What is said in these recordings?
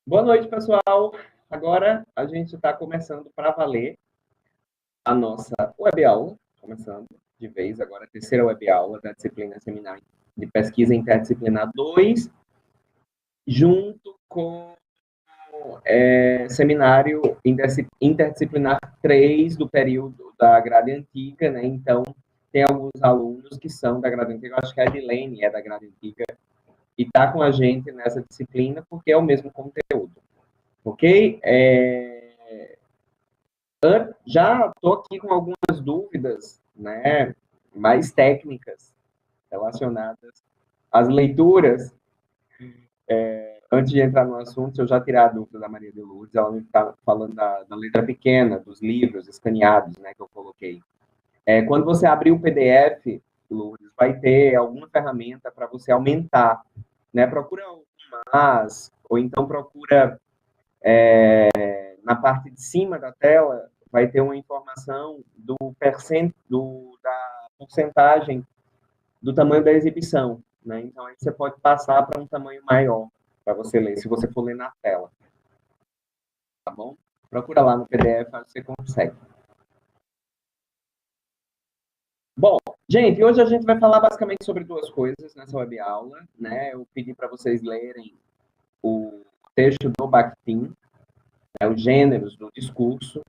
Boa noite, pessoal. Agora a gente está começando para valer a nossa web aula, começando de vez agora a terceira web aula da disciplina Seminário de Pesquisa Interdisciplinar 2, junto com Seminário Interdisciplinar 3 do período da grade antiga, né? Então, tem alguns alunos que são da grade antiga, eu acho que a Edilene é da grade antiga, e está com a gente nessa disciplina porque é o mesmo conteúdo. Ok? Já estou aqui com algumas dúvidas, né, mais técnicas relacionadas às leituras. Antes de entrar no assunto, eu já tirei a dúvida da Maria de Lourdes, ela me está falando da letra pequena, dos livros escaneados, né, que eu coloquei. Quando você abrir o PDF, Lourdes, vai ter alguma ferramenta para você aumentar, né? Procura o mais, ou então procura na parte de cima da tela, vai ter uma informação da porcentagem do tamanho da exibição, né? Então, aí você pode passar para um tamanho maior para você ler, se você for ler na tela. Tá bom? Procura lá no PDF, você consegue. Bom, gente, hoje a gente vai falar basicamente sobre duas coisas nessa web aula, né? Eu pedi para vocês lerem o texto do Bakhtin, né, os gêneros do discurso,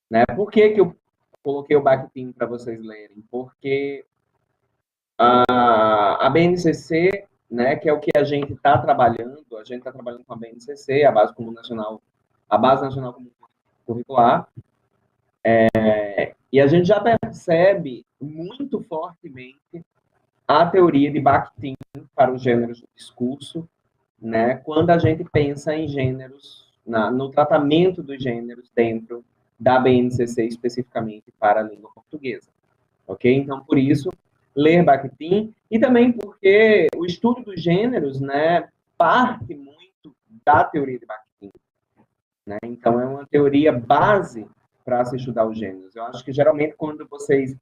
né? Por que eu coloquei o Bakhtin para vocês lerem? Porque a BNCC, né, que é o que a gente está trabalhando com a BNCC, a Base Comum Nacional, a Base Nacional Comum Curricular, e a gente já percebe muito fortemente a teoria de Bakhtin para os gêneros do discurso, né, quando a gente pensa em gêneros, no tratamento dos gêneros dentro da BNCC, especificamente para a língua portuguesa. Ok? Então, por isso, ler Bakhtin, e também porque o estudo dos gêneros, né, parte muito da teoria de Bakhtin, né? Então, é uma teoria base para se estudar os gêneros. Eu acho que, geralmente, quando vocês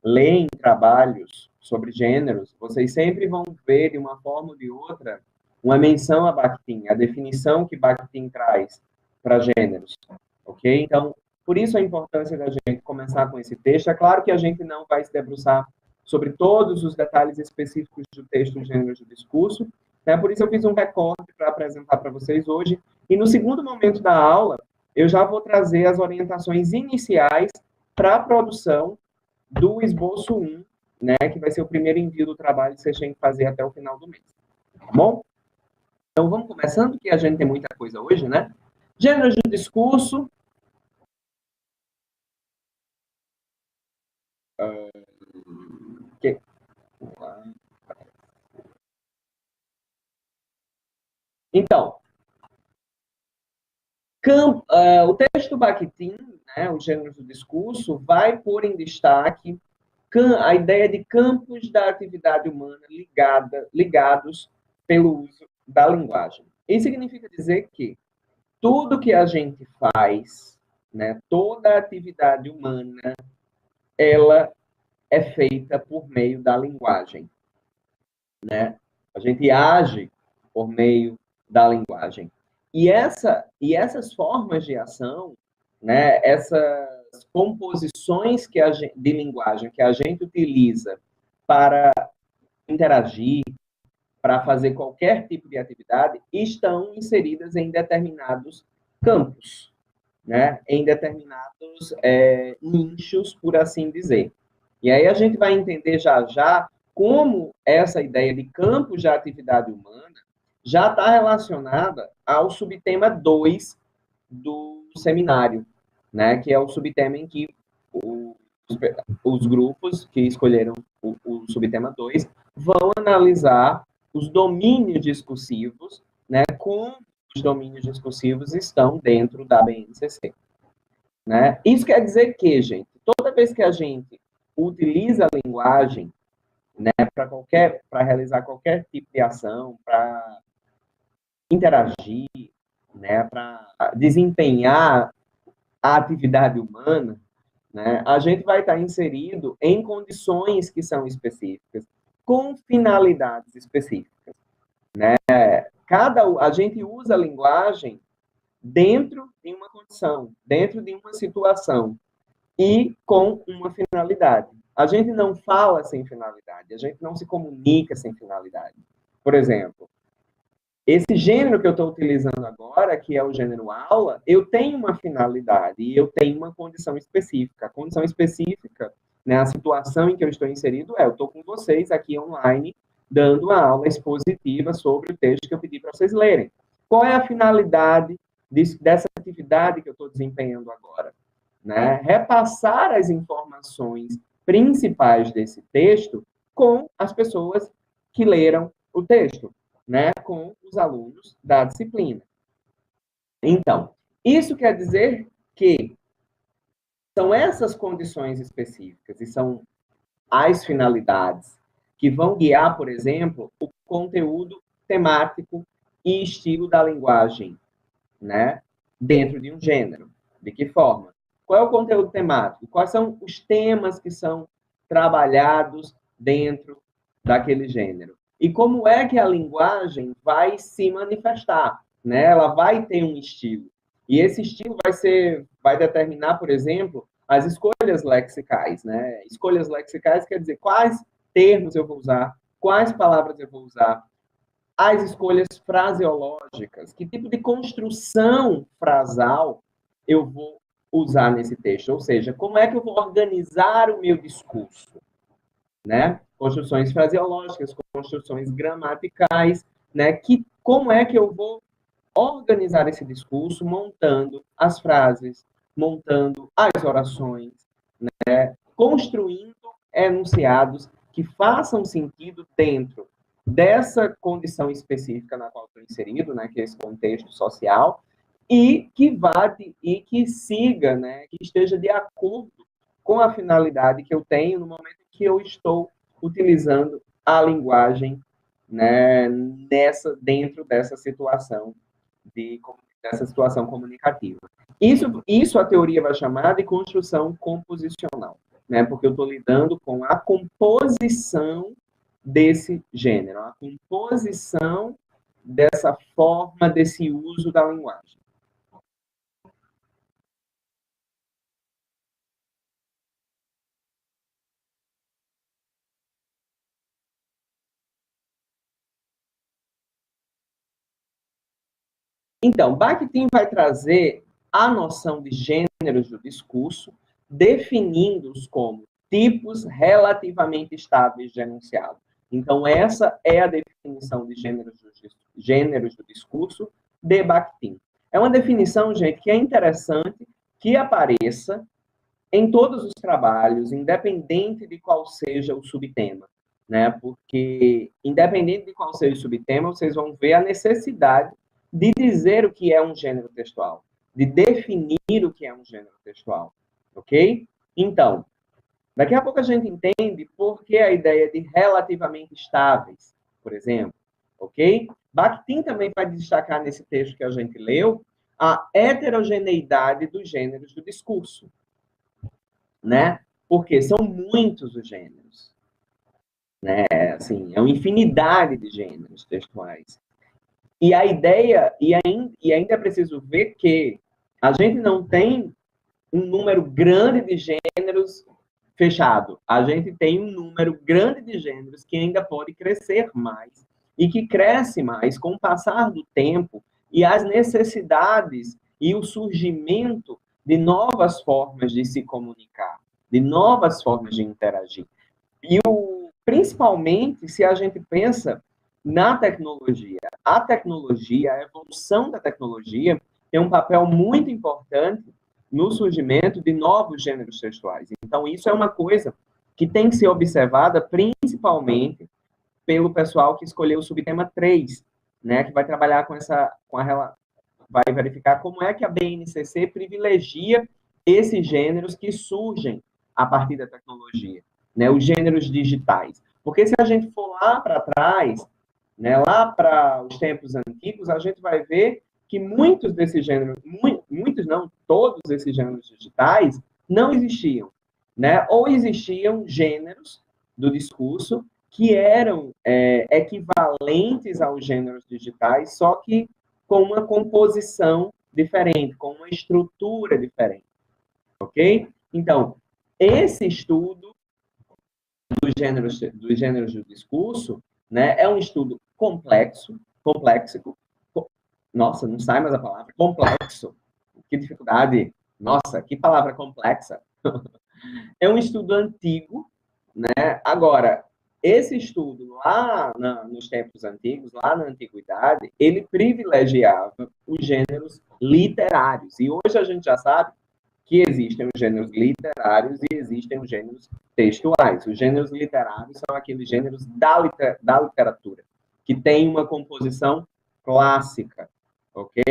leem trabalhos sobre gêneros, vocês sempre vão ver, de uma forma ou de outra, uma menção a Bakhtin, a definição que Bakhtin traz para gêneros, ok? Então, por isso a importância da gente começar com esse texto. É claro que a gente não vai se debruçar sobre todos os detalhes específicos do texto de gêneros do discurso, né? Por isso eu fiz um recorte para apresentar para vocês hoje. E no segundo momento da aula, eu já vou trazer as orientações iniciais para a produção do esboço 1, né, que vai ser o primeiro envio do trabalho que vocês têm que fazer até o final do mês. Tá bom? Então, vamos começando, que a gente tem muita coisa hoje, né? Gêneros do discurso. Então, o texto do Bakhtin, né, os gêneros do discurso, vai pôr em destaque a ideia de campos da atividade humana ligados pelo uso da linguagem. Isso significa dizer que tudo que a gente faz, né, toda atividade humana, ela é feita por meio da linguagem, né? A gente age por meio da linguagem. E essas formas de ação, né, essas composições de linguagem que a gente utiliza para interagir, para fazer qualquer tipo de atividade, estão inseridas em determinados campos, né? Em determinados nichos, por assim dizer. E aí a gente vai entender já já como essa ideia de campos de atividade humana já está relacionada ao subtema 2 do seminário, né? Que é o subtema em que os grupos que escolheram o subtema 2 vão analisar os domínios discursivos, né? Como os domínios discursivos estão dentro da BNCC. Né? Isso quer dizer que, gente, toda vez que a gente utiliza a linguagem, né, para realizar qualquer tipo de ação, para interagir, né, para desempenhar a atividade humana, né, a gente vai estar inserido em condições que são específicas, com finalidades específicas, né? a gente usa a linguagem dentro de uma condição, dentro de uma situação e com uma finalidade. A gente não fala sem finalidade, a gente não se comunica sem finalidade. Por exemplo, esse gênero que eu estou utilizando agora, que é o gênero aula, eu tenho uma finalidade e eu tenho uma condição específica. A condição específica, né, a situação em que eu estou inserido eu estou com vocês aqui online, dando uma aula expositiva sobre o texto que eu pedi para vocês lerem. Qual é a finalidade dessa atividade que eu estou desempenhando agora? Né? Repassar as informações principais desse texto com as pessoas que leram o texto, né? Com os alunos da disciplina. Então, isso quer dizer que são essas condições específicas e são as finalidades que vão guiar, por exemplo, o conteúdo temático e estilo da linguagem, né? Dentro de um gênero. De que forma? Qual é o conteúdo temático? Quais são os temas que são trabalhados dentro daquele gênero? E como é que a linguagem vai se manifestar? Né? Ela vai ter um estilo. E esse estilo vai determinar, por exemplo, as escolhas lexicais. Né? Escolhas lexicais quer dizer quais termos eu vou usar, quais palavras eu vou usar, as escolhas fraseológicas, que tipo de construção frasal eu vou usar nesse texto, ou seja, como é que eu vou organizar o meu discurso, né? Construções fraseológicas, construções gramaticais, né? Como é que eu vou organizar esse discurso montando as frases, montando as orações, né? Construindo enunciados que façam sentido dentro dessa condição específica na qual estou inserido, né, que é esse contexto social, e que siga, né, que esteja de acordo com a finalidade que eu tenho no momento que eu estou utilizando a linguagem, né, dentro dessa situação dessa situação comunicativa. Isso a teoria vai chamar de construção composicional, né, porque eu estou lidando com a composição desse gênero, a composição dessa forma, desse uso da linguagem. Então, Bakhtin vai trazer a noção de gêneros do discurso, definindo-os como tipos relativamente estáveis de enunciado. Então, essa é a definição de gêneros do discurso de Bakhtin. É uma definição, gente, que é interessante que apareça em todos os trabalhos, independente de qual seja o subtema, né? Porque, independente de qual seja o subtema, vocês vão ver a necessidade de dizer o que é um gênero textual, de definir o que é um gênero textual, ok? Então, daqui a pouco a gente entende por que a ideia de relativamente estáveis, por exemplo, ok? Bakhtin também vai destacar nesse texto que a gente leu a heterogeneidade dos gêneros do discurso, né? Porque são muitos os gêneros, né? Assim, é uma infinidade de gêneros textuais. E a ideia, e ainda é preciso ver que a gente não tem um número grande de gêneros fechado. A gente tem um número grande de gêneros que ainda pode crescer mais e que cresce mais com o passar do tempo e as necessidades e o surgimento de novas formas de se comunicar, de novas formas de interagir. E principalmente se a gente pensa na tecnologia. A tecnologia, a evolução da tecnologia tem um papel muito importante no surgimento de novos gêneros textuais. Então, isso é uma coisa que tem que ser observada principalmente pelo pessoal que escolheu o subtema 3, né, que vai trabalhar vai verificar como é que a BNCC privilegia esses gêneros que surgem a partir da tecnologia, né, os gêneros digitais. Porque se a gente for lá para trás, né, lá para os tempos antigos, a gente vai ver que muitos desses gêneros, muitos não, todos esses gêneros digitais não existiam, né? Ou existiam gêneros do discurso que eram equivalentes aos gêneros digitais, só que com uma composição diferente, com uma estrutura diferente, ok? Então, esse estudo dos gêneros do discurso, né, é um estudo complexo, nossa, não sai mais a palavra, complexo, que dificuldade, nossa, que palavra complexa. É um estudo antigo, né? Agora, esse estudo lá nos tempos antigos, lá na antiguidade, ele privilegiava os gêneros literários. E hoje a gente já sabe que existem os gêneros literários e existem os gêneros textuais. Os gêneros literários são aqueles gêneros da literatura, que tem uma composição clássica, ok?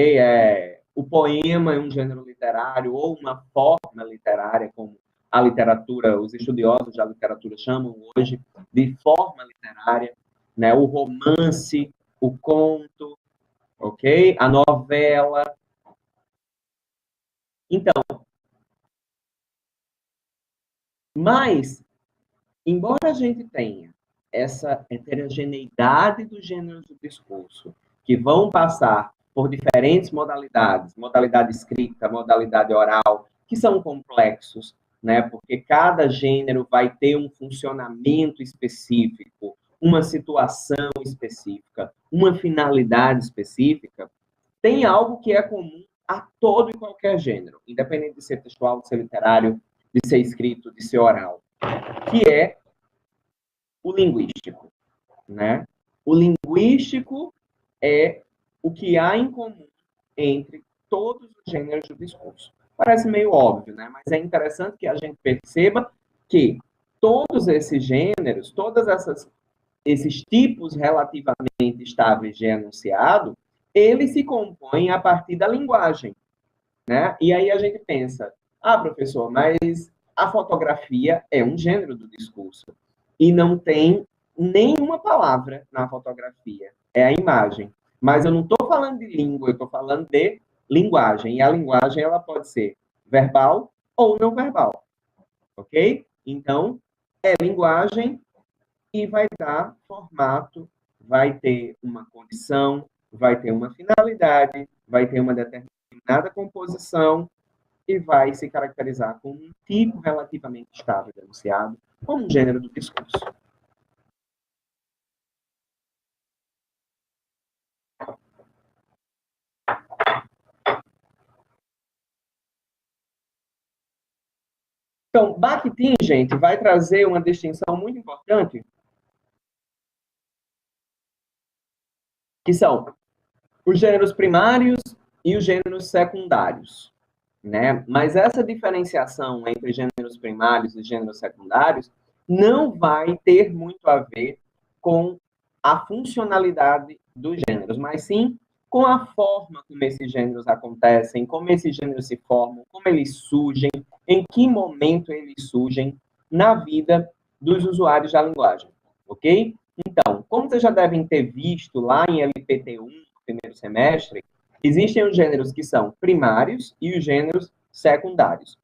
O poema é um gênero literário ou uma forma literária, como a literatura, os estudiosos da literatura chamam hoje de forma literária, né? O romance, o conto, ok? A novela. Então, mas, embora a gente tenha essa heterogeneidade dos gêneros do discurso, que vão passar por diferentes modalidades, modalidade escrita, modalidade oral, que são complexos, né? Porque cada gênero vai ter um funcionamento específico, uma situação específica, uma finalidade específica, tem algo que é comum a todo e qualquer gênero, independente de ser textual, de ser literário, de ser escrito, de ser oral, que é o linguístico, né? O linguístico é o que há em comum entre todos os gêneros do discurso. Parece meio óbvio, né? Mas é interessante que a gente perceba que todos esses gêneros, esses tipos relativamente estáveis de enunciado, eles se compõem a partir da linguagem, né? E aí a gente pensa, professor, mas a fotografia é um gênero do discurso e não tem nenhuma palavra na fotografia, é a imagem. Mas eu não estou falando de língua, eu estou falando de linguagem. E a linguagem ela pode ser verbal ou não verbal, ok? Então, é linguagem e vai dar formato, vai ter uma condição, vai ter uma finalidade, vai ter uma determinada composição e vai se caracterizar como um tipo relativamente estável de enunciado, como um gênero do discurso. Então, Bakhtin, gente, vai trazer uma distinção muito importante, que são os gêneros primários e os gêneros secundários, né? Mas essa diferenciação entre gêneros primários e gêneros secundários não vai ter muito a ver com a funcionalidade dos gêneros, mas sim com a forma como esses gêneros acontecem, como esses gêneros se formam, como eles surgem, em que momento eles surgem na vida dos usuários da linguagem, ok? Então, como vocês já devem ter visto lá em LPT1, no primeiro semestre, existem os gêneros que são primários e os gêneros secundários.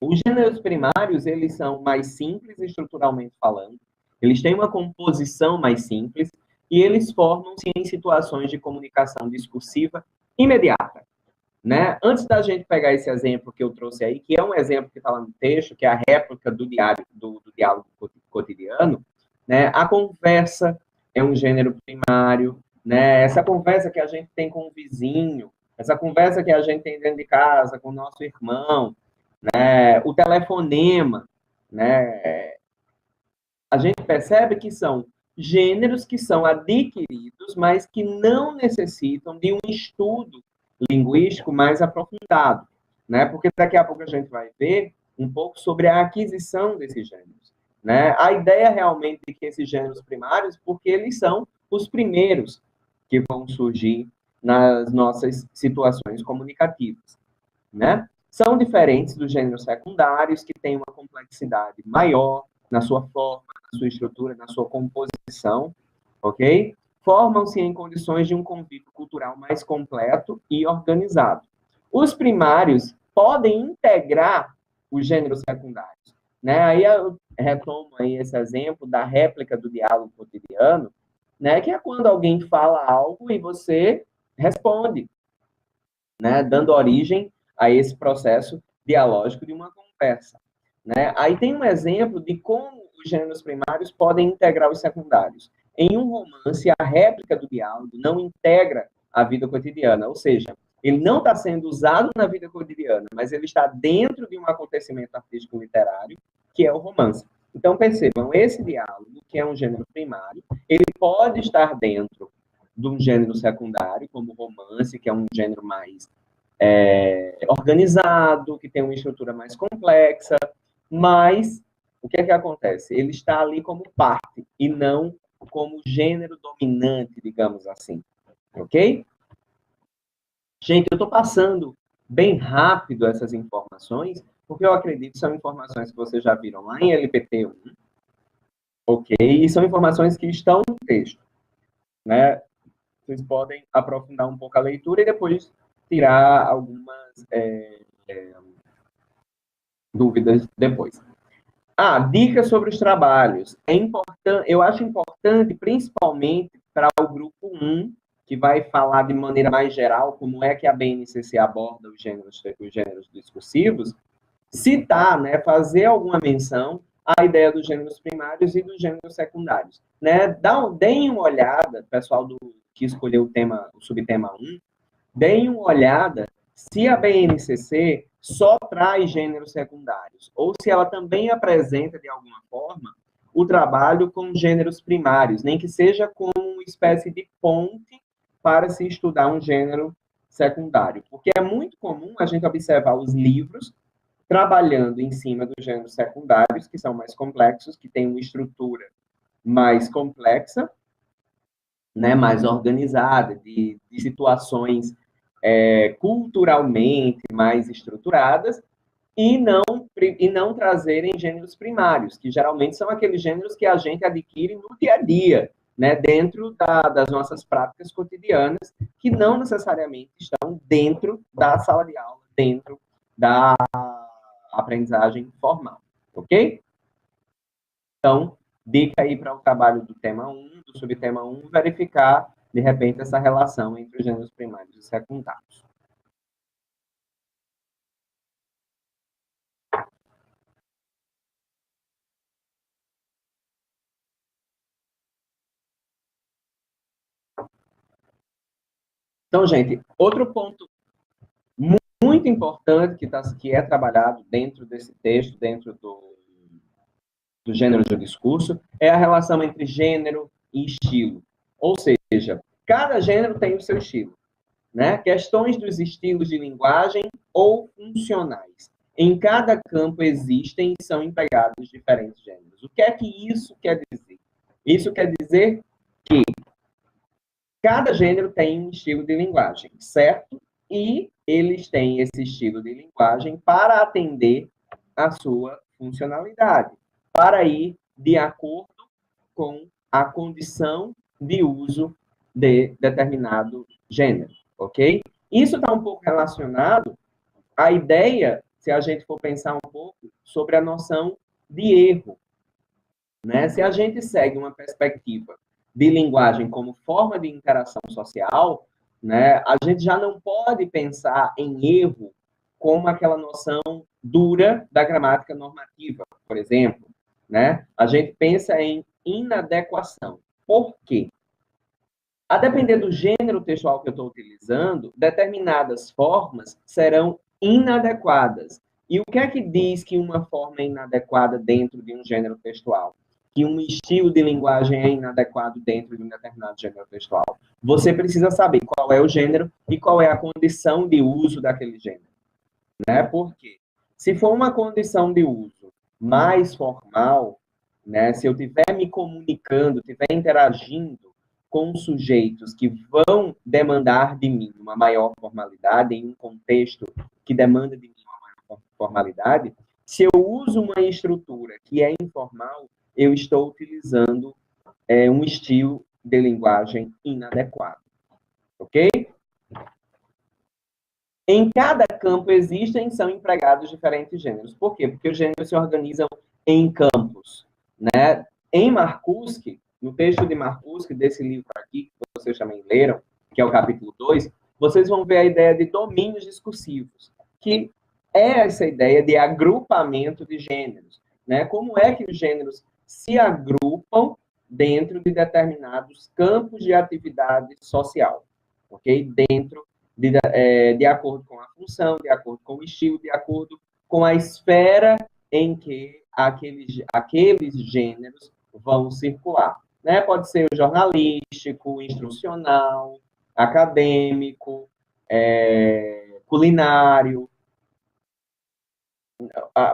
Os gêneros primários, eles são mais simples estruturalmente falando, eles têm uma composição mais simples e eles formam-se em situações de comunicação discursiva imediata, né? Antes da gente pegar esse exemplo que eu trouxe aí, que é um exemplo que está lá no texto, que é a réplica do diálogo cotidiano, né? A conversa é um gênero primário, né? Essa conversa que a gente tem com o vizinho, essa conversa que a gente tem dentro de casa com o nosso irmão, né? O telefonema, né? A gente percebe que são gêneros que são adquiridos, mas que não necessitam de um estudo linguístico mais aprofundado, né? Porque daqui a pouco a gente vai ver um pouco sobre a aquisição desses gêneros, né? A ideia realmente de que esses gêneros primários, porque eles são os primeiros que vão surgir nas nossas situações comunicativas, né? São diferentes dos gêneros secundários, que têm uma complexidade maior na sua forma, na sua estrutura, na sua composição, ok? Formam-se em condições de um convívio cultural mais completo e organizado. Os primários podem integrar os gêneros secundários, né? Aí retomo aí esse exemplo da réplica do diálogo cotidiano, né, que é quando alguém fala algo e você responde, né, dando origem a esse processo dialógico de uma conversa. Né? Aí tem um exemplo de como os gêneros primários podem integrar os secundários. Em um romance, a réplica do diálogo não integra a vida cotidiana, ou seja, ele não está sendo usado na vida cotidiana, mas ele está dentro de um acontecimento artístico literário, que é o romance. Então, percebam, esse diálogo, que é um gênero primário, ele pode estar dentro de um gênero secundário, como o romance, que é um gênero mais organizado, que tem uma estrutura mais complexa, mas o que é que acontece? Ele está ali como parte e não como gênero dominante, digamos assim. Ok? Gente, eu estou passando bem rápido essas informações, porque eu acredito que são informações que vocês já viram lá em LPT1, ok? E são informações que estão no texto, né? Vocês podem aprofundar um pouco a leitura e depois tirar algumas dúvidas depois. Dicas sobre os trabalhos. Eu acho importante, principalmente para o grupo 1, que vai falar de maneira mais geral como é que a BNCC aborda os gêneros discursivos, citar, né, fazer alguma menção à ideia dos gêneros primários e dos gêneros secundários. Né? Deem uma olhada, pessoal que escolheu o subtema 1, deem uma olhada se a BNCC só traz gêneros secundários, ou se ela também apresenta, de alguma forma, o trabalho com gêneros primários, nem que seja como uma espécie de ponte para se estudar um gênero secundário. Porque é muito comum a gente observar os livros trabalhando em cima dos gêneros secundários, que são mais complexos, que têm uma estrutura mais complexa, né, mais organizada, de situações culturalmente mais estruturadas, e não trazerem gêneros primários, que geralmente são aqueles gêneros que a gente adquire no dia a dia, né, dentro das nossas práticas cotidianas, que não necessariamente estão dentro da sala de aula, dentro da aprendizagem formal, ok? Então, dica aí para o trabalho do tema 1, do subtema 1, verificar, de repente, essa relação entre os gêneros primários e secundários. Então, gente, outro ponto muito importante que é trabalhado dentro desse texto, dentro do gênero do discurso, é a relação entre gênero e estilo. Ou seja, cada gênero tem o seu estilo. Né? Questões dos estilos de linguagem ou funcionais. Em cada campo existem e são empregados diferentes gêneros. O que é que isso quer dizer? Isso quer dizer que cada gênero tem um estilo de linguagem, certo? E eles têm esse estilo de linguagem para atender a sua funcionalidade, para ir de acordo com a condição de uso de determinado gênero, ok? Isso está um pouco relacionado à ideia, se a gente for pensar um pouco, sobre a noção de erro, né? Se a gente segue uma perspectiva de linguagem como forma de interação social, né, a gente já não pode pensar em erro como aquela noção dura da gramática normativa, por exemplo. Né? A gente pensa em inadequação. Por quê? A depender do gênero textual que eu estou utilizando, determinadas formas serão inadequadas. E o que é que diz que uma forma é inadequada dentro de um gênero textual? Que um estilo de linguagem é inadequado dentro de um determinado gênero textual? Você precisa saber qual é o gênero e qual é a condição de uso daquele gênero. Né? Por quê? Se for uma condição de uso mais formal, né, se eu estiver me comunicando, estiver interagindo com sujeitos que vão demandar de mim uma maior formalidade, em um contexto que demanda de mim uma maior formalidade, se eu uso uma estrutura que é informal, eu estou utilizando um estilo de linguagem inadequado. Ok? Em cada campo existem e são empregados diferentes gêneros. Por quê? Porque os gêneros se organizam em campos, né? Em Marcuse, no texto de Marcuse, desse livro aqui, que vocês também leram, que é o capítulo 2, vocês vão ver a ideia de domínios discursivos, que é essa ideia de agrupamento de gêneros, né? Como é que os gêneros se agrupam dentro de determinados campos de atividade social, ok? Dentro de acordo com a função, de acordo com o estilo, de acordo com a esfera em que aqueles gêneros vão circular. Né? Pode ser o jornalístico, instrucional, acadêmico, culinário,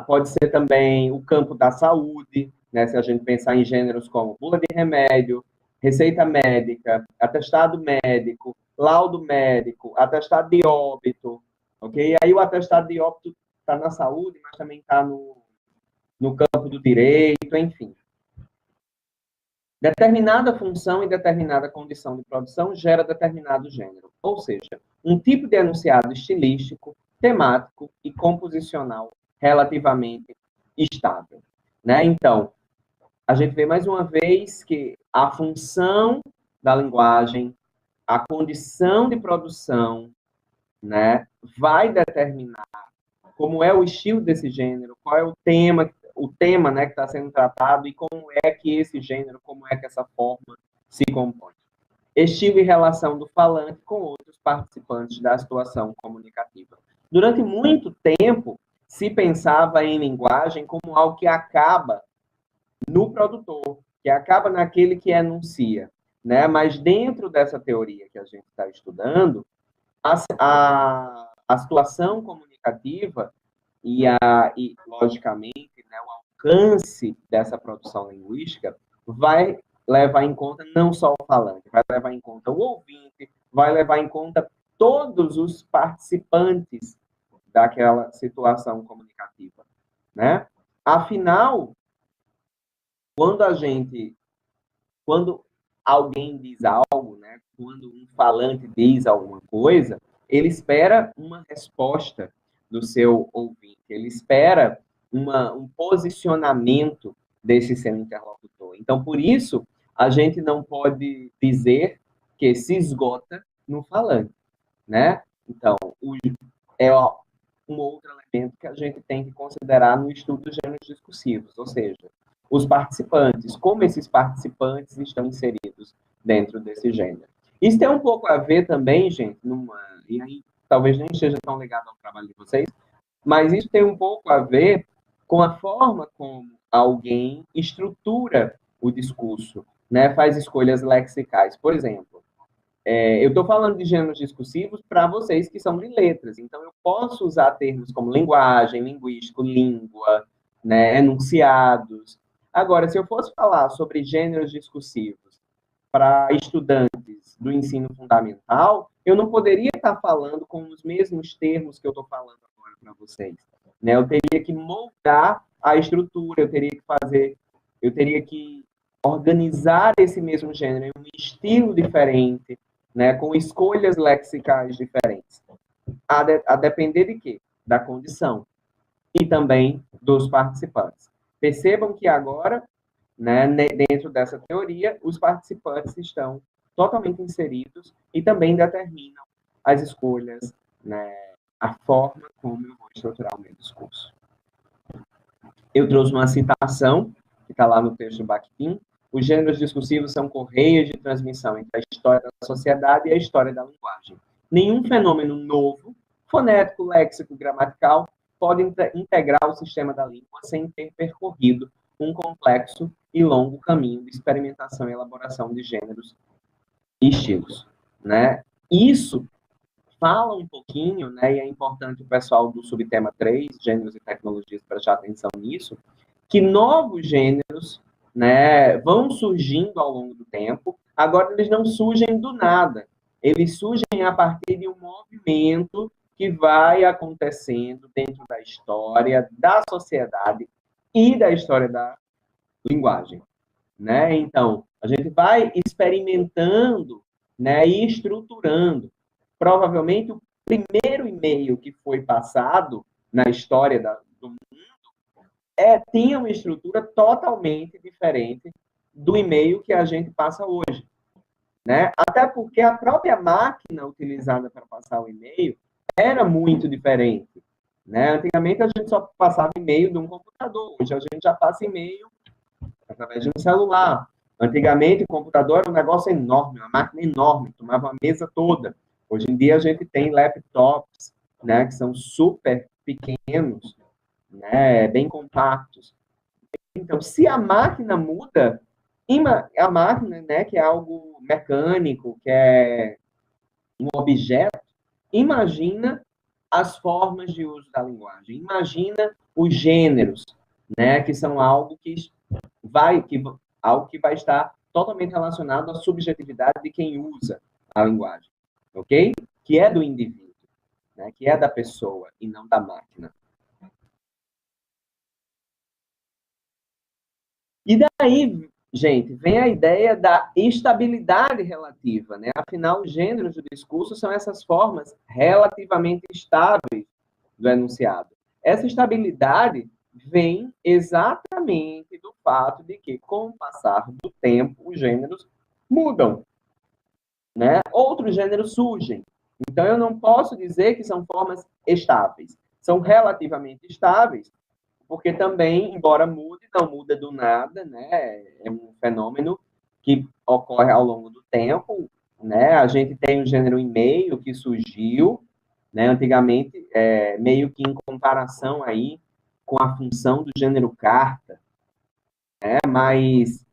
pode ser também o campo da saúde, né? Se a gente pensar em gêneros como bula de remédio, receita médica, atestado médico, laudo médico, atestado de óbito, ok? E aí o atestado de óbito está na saúde, mas também está no campo do direito, enfim. Determinada função e determinada condição de produção gera determinado gênero, ou seja, um tipo de enunciado estilístico, temático e composicional relativamente estável. Né? Então, a gente vê mais uma vez que a função da linguagem, a condição de produção, né, vai determinar como é o estilo desse gênero, qual é o tema, né, que está sendo tratado e como é que esse gênero, como é que essa forma se compõe. Estilo e relação do falante com outros participantes da situação comunicativa. Durante muito tempo, se pensava em linguagem como algo que acaba no produtor, que acaba naquele que enuncia. Né? Mas dentro dessa teoria que a gente está estudando, a situação comunicativa e logicamente, né, o alcance dessa produção linguística vai levar em conta não só o falante, vai levar em conta o ouvinte, vai levar em conta todos os participantes daquela situação comunicativa, né? Afinal, quando quando alguém diz algo, né? Quando um falante diz alguma coisa, ele espera uma resposta do seu ouvinte, ele espera um posicionamento desse seu interlocutor. Então, por isso, a gente não pode dizer que se esgota no falante, né? Então, é um outro elemento que a gente tem que considerar no estudo dos gêneros discursivos, ou seja, os participantes, como esses participantes estão inseridos dentro desse gênero. Isso tem um pouco a ver também, gente, e aí talvez nem esteja tão ligado ao trabalho de vocês, mas isso tem um pouco a ver com a forma como alguém estrutura o discurso, né? Faz escolhas lexicais. Por exemplo, eu estou falando de gêneros discursivos para vocês que são de letras, então eu posso usar termos como linguagem, linguístico, língua, né, enunciados. Agora, se eu fosse falar sobre gêneros discursivos para estudantes do ensino fundamental, eu não poderia estar falando com os mesmos termos que eu estou falando agora para vocês. Né? Eu teria que moldar a estrutura, eu teria que organizar esse mesmo gênero em um estilo diferente, né, com escolhas lexicais diferentes. A depender de quê? Da condição e também dos participantes. Percebam que agora, né, dentro dessa teoria, os participantes estão totalmente inseridos e também determinam as escolhas, né, a forma como eu vou estruturar o meu discurso. Eu trouxe uma citação, que está lá no texto do Bakhtin. Os gêneros discursivos são correias de transmissão entre a história da sociedade e a história da linguagem. Nenhum fenômeno novo, fonético, léxico, gramatical, pode integrar o sistema da língua sem ter percorrido um complexo e longo caminho de experimentação e elaboração de gêneros e estilos. Né? Isso fala um pouquinho, né, e é importante o pessoal do subtema 3, gêneros e tecnologias, prestar atenção nisso, que novos gêneros, né, vão surgindo ao longo do tempo. Agora, eles não surgem do nada. Eles surgem a partir de um movimento que vai acontecendo dentro da história, da sociedade e da história da linguagem. Né? Então, a gente vai experimentando, né, e estruturando. Provavelmente, o primeiro e-mail que foi passado na história do mundo tinha uma estrutura totalmente diferente do e-mail que a gente passa hoje, né? Até porque a própria máquina utilizada para passar o e-mail era muito diferente, né? Antigamente a gente só passava e-mail de um computador, hoje a gente já passa e-mail através de um celular. Antigamente o computador era um negócio enorme, uma máquina enorme, tomava uma mesa toda. Hoje em dia a gente tem laptops, né, que são super pequenos, né, bem compactos. Então, se a máquina muda, a máquina, né, que é algo mecânico, que é um objeto, imagina as formas de uso da linguagem, imagina os gêneros, né, que são algo que vai estar totalmente relacionado à subjetividade de quem usa a linguagem, ok? Que é do indivíduo, né, que é da pessoa e não da máquina. E daí, gente, vem a ideia da estabilidade relativa, né? Afinal, os gêneros do discurso são essas formas relativamente estáveis do enunciado. Essa estabilidade vem exatamente do fato de que, com o passar do tempo, os gêneros mudam, né? Outros gêneros surgem. Então, eu não posso dizer que são formas estáveis. São relativamente estáveis, porque também, embora mude, não muda do nada, né? É um fenômeno que ocorre ao longo do tempo, né? A gente tem o gênero e-mail que surgiu, né? Antigamente, meio que em comparação aí com a função do gênero carta, né? Mas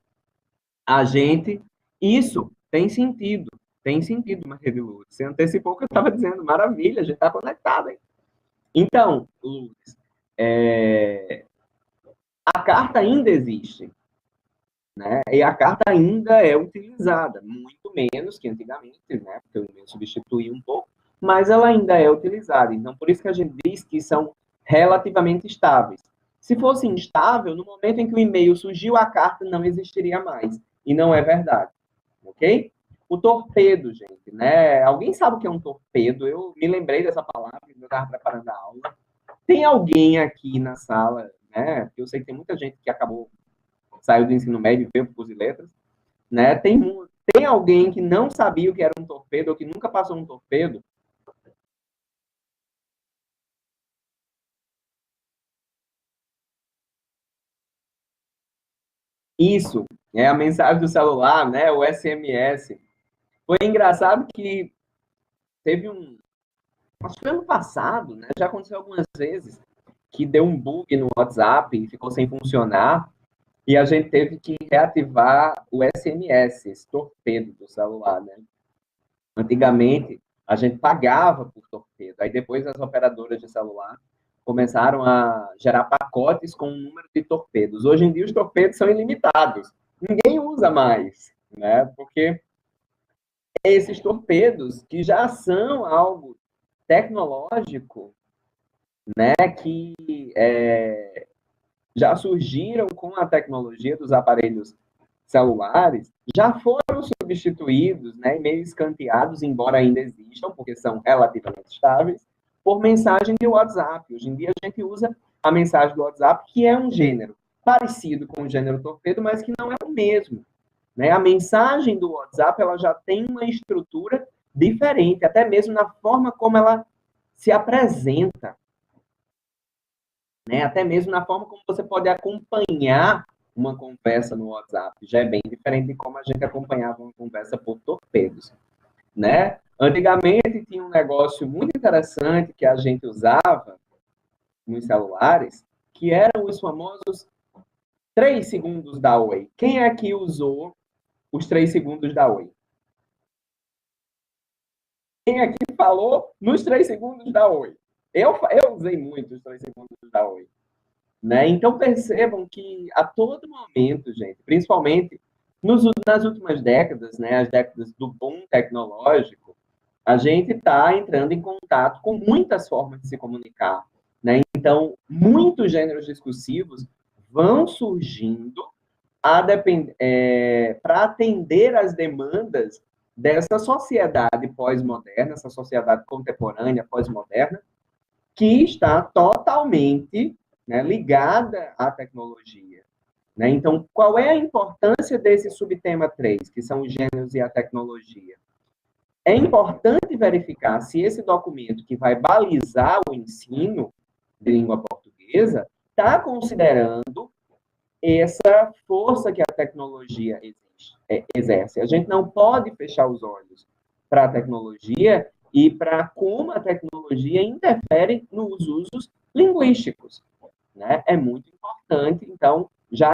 a gente, isso tem sentido, Maria de Lourdes. Você antecipou o que eu estava dizendo, maravilha, a gente está conectado, hein? Então, Lourdes, a carta ainda existe, né? E a carta ainda é utilizada, muito menos que antigamente, né? Porque o e-mail substituiu um pouco, mas ela ainda é utilizada. Então, por isso que a gente diz que são relativamente estáveis. Se fosse instável, no momento em que o e-mail surgiu, a carta não existiria mais. E não é verdade, ok? O torpedo, gente, né? Alguém sabe o que é um torpedo? Eu me lembrei dessa palavra quando eu estava preparando a aula. Tem alguém aqui na sala, né? Porque eu sei que tem muita gente que saiu do ensino médio e veio para curso de letras, né? Tem alguém que não sabia o que era um torpedo ou que nunca passou um torpedo? Isso é a mensagem do celular, né? O SMS. Foi engraçado que teve acho que foi ano passado, né? Já aconteceu algumas vezes que deu um bug no WhatsApp e ficou sem funcionar. E a gente teve que reativar o SMS, esse torpedo do celular, né? Antigamente, a gente pagava por torpedo. Aí depois as operadoras de celular começaram a gerar pacotes com um número de torpedos. Hoje em dia os torpedos são ilimitados. Ninguém usa mais, né? Porque esses torpedos que já são algo tecnológico, né? Que já surgiram com a tecnologia dos aparelhos celulares, já foram substituídos, né, meio escanteados, embora ainda existam, porque são relativamente estáveis, por mensagem de WhatsApp. Hoje em dia a gente usa a mensagem do WhatsApp, que é um gênero parecido com o gênero torpedo, mas que não é o mesmo. Né? A mensagem do WhatsApp ela já tem uma estrutura diferente, até mesmo na forma como ela se apresenta, né? Até mesmo na forma como você pode acompanhar uma conversa no WhatsApp. Já é bem diferente de como a gente acompanhava uma conversa por torpedos, né? Antigamente tinha um negócio muito interessante que a gente usava nos celulares, que eram os famosos 3 segundos da Oi. Quem é que usou os 3 segundos da Oi? Quem é que falou nos 3 segundos da Oi? Eu usei muito os 3 segundos da Oi. Né? Então percebam que a todo momento, gente, principalmente nas últimas décadas, né, as décadas do boom tecnológico, a gente está entrando em contato com muitas formas de se comunicar. Né? Então, muitos gêneros discursivos vão surgindo para atender às demandas dessa sociedade pós-moderna, essa sociedade contemporânea pós-moderna, que está totalmente né, ligada à tecnologia. Né? Então, qual é a importância desse subtema 3, que são os gêneros e a tecnologia? É importante verificar se esse documento que vai balizar o ensino de língua portuguesa está considerando essa força que a tecnologia exerce. A gente não pode fechar os olhos para a tecnologia e para como a tecnologia interfere nos usos linguísticos. Né? É muito importante. Então, já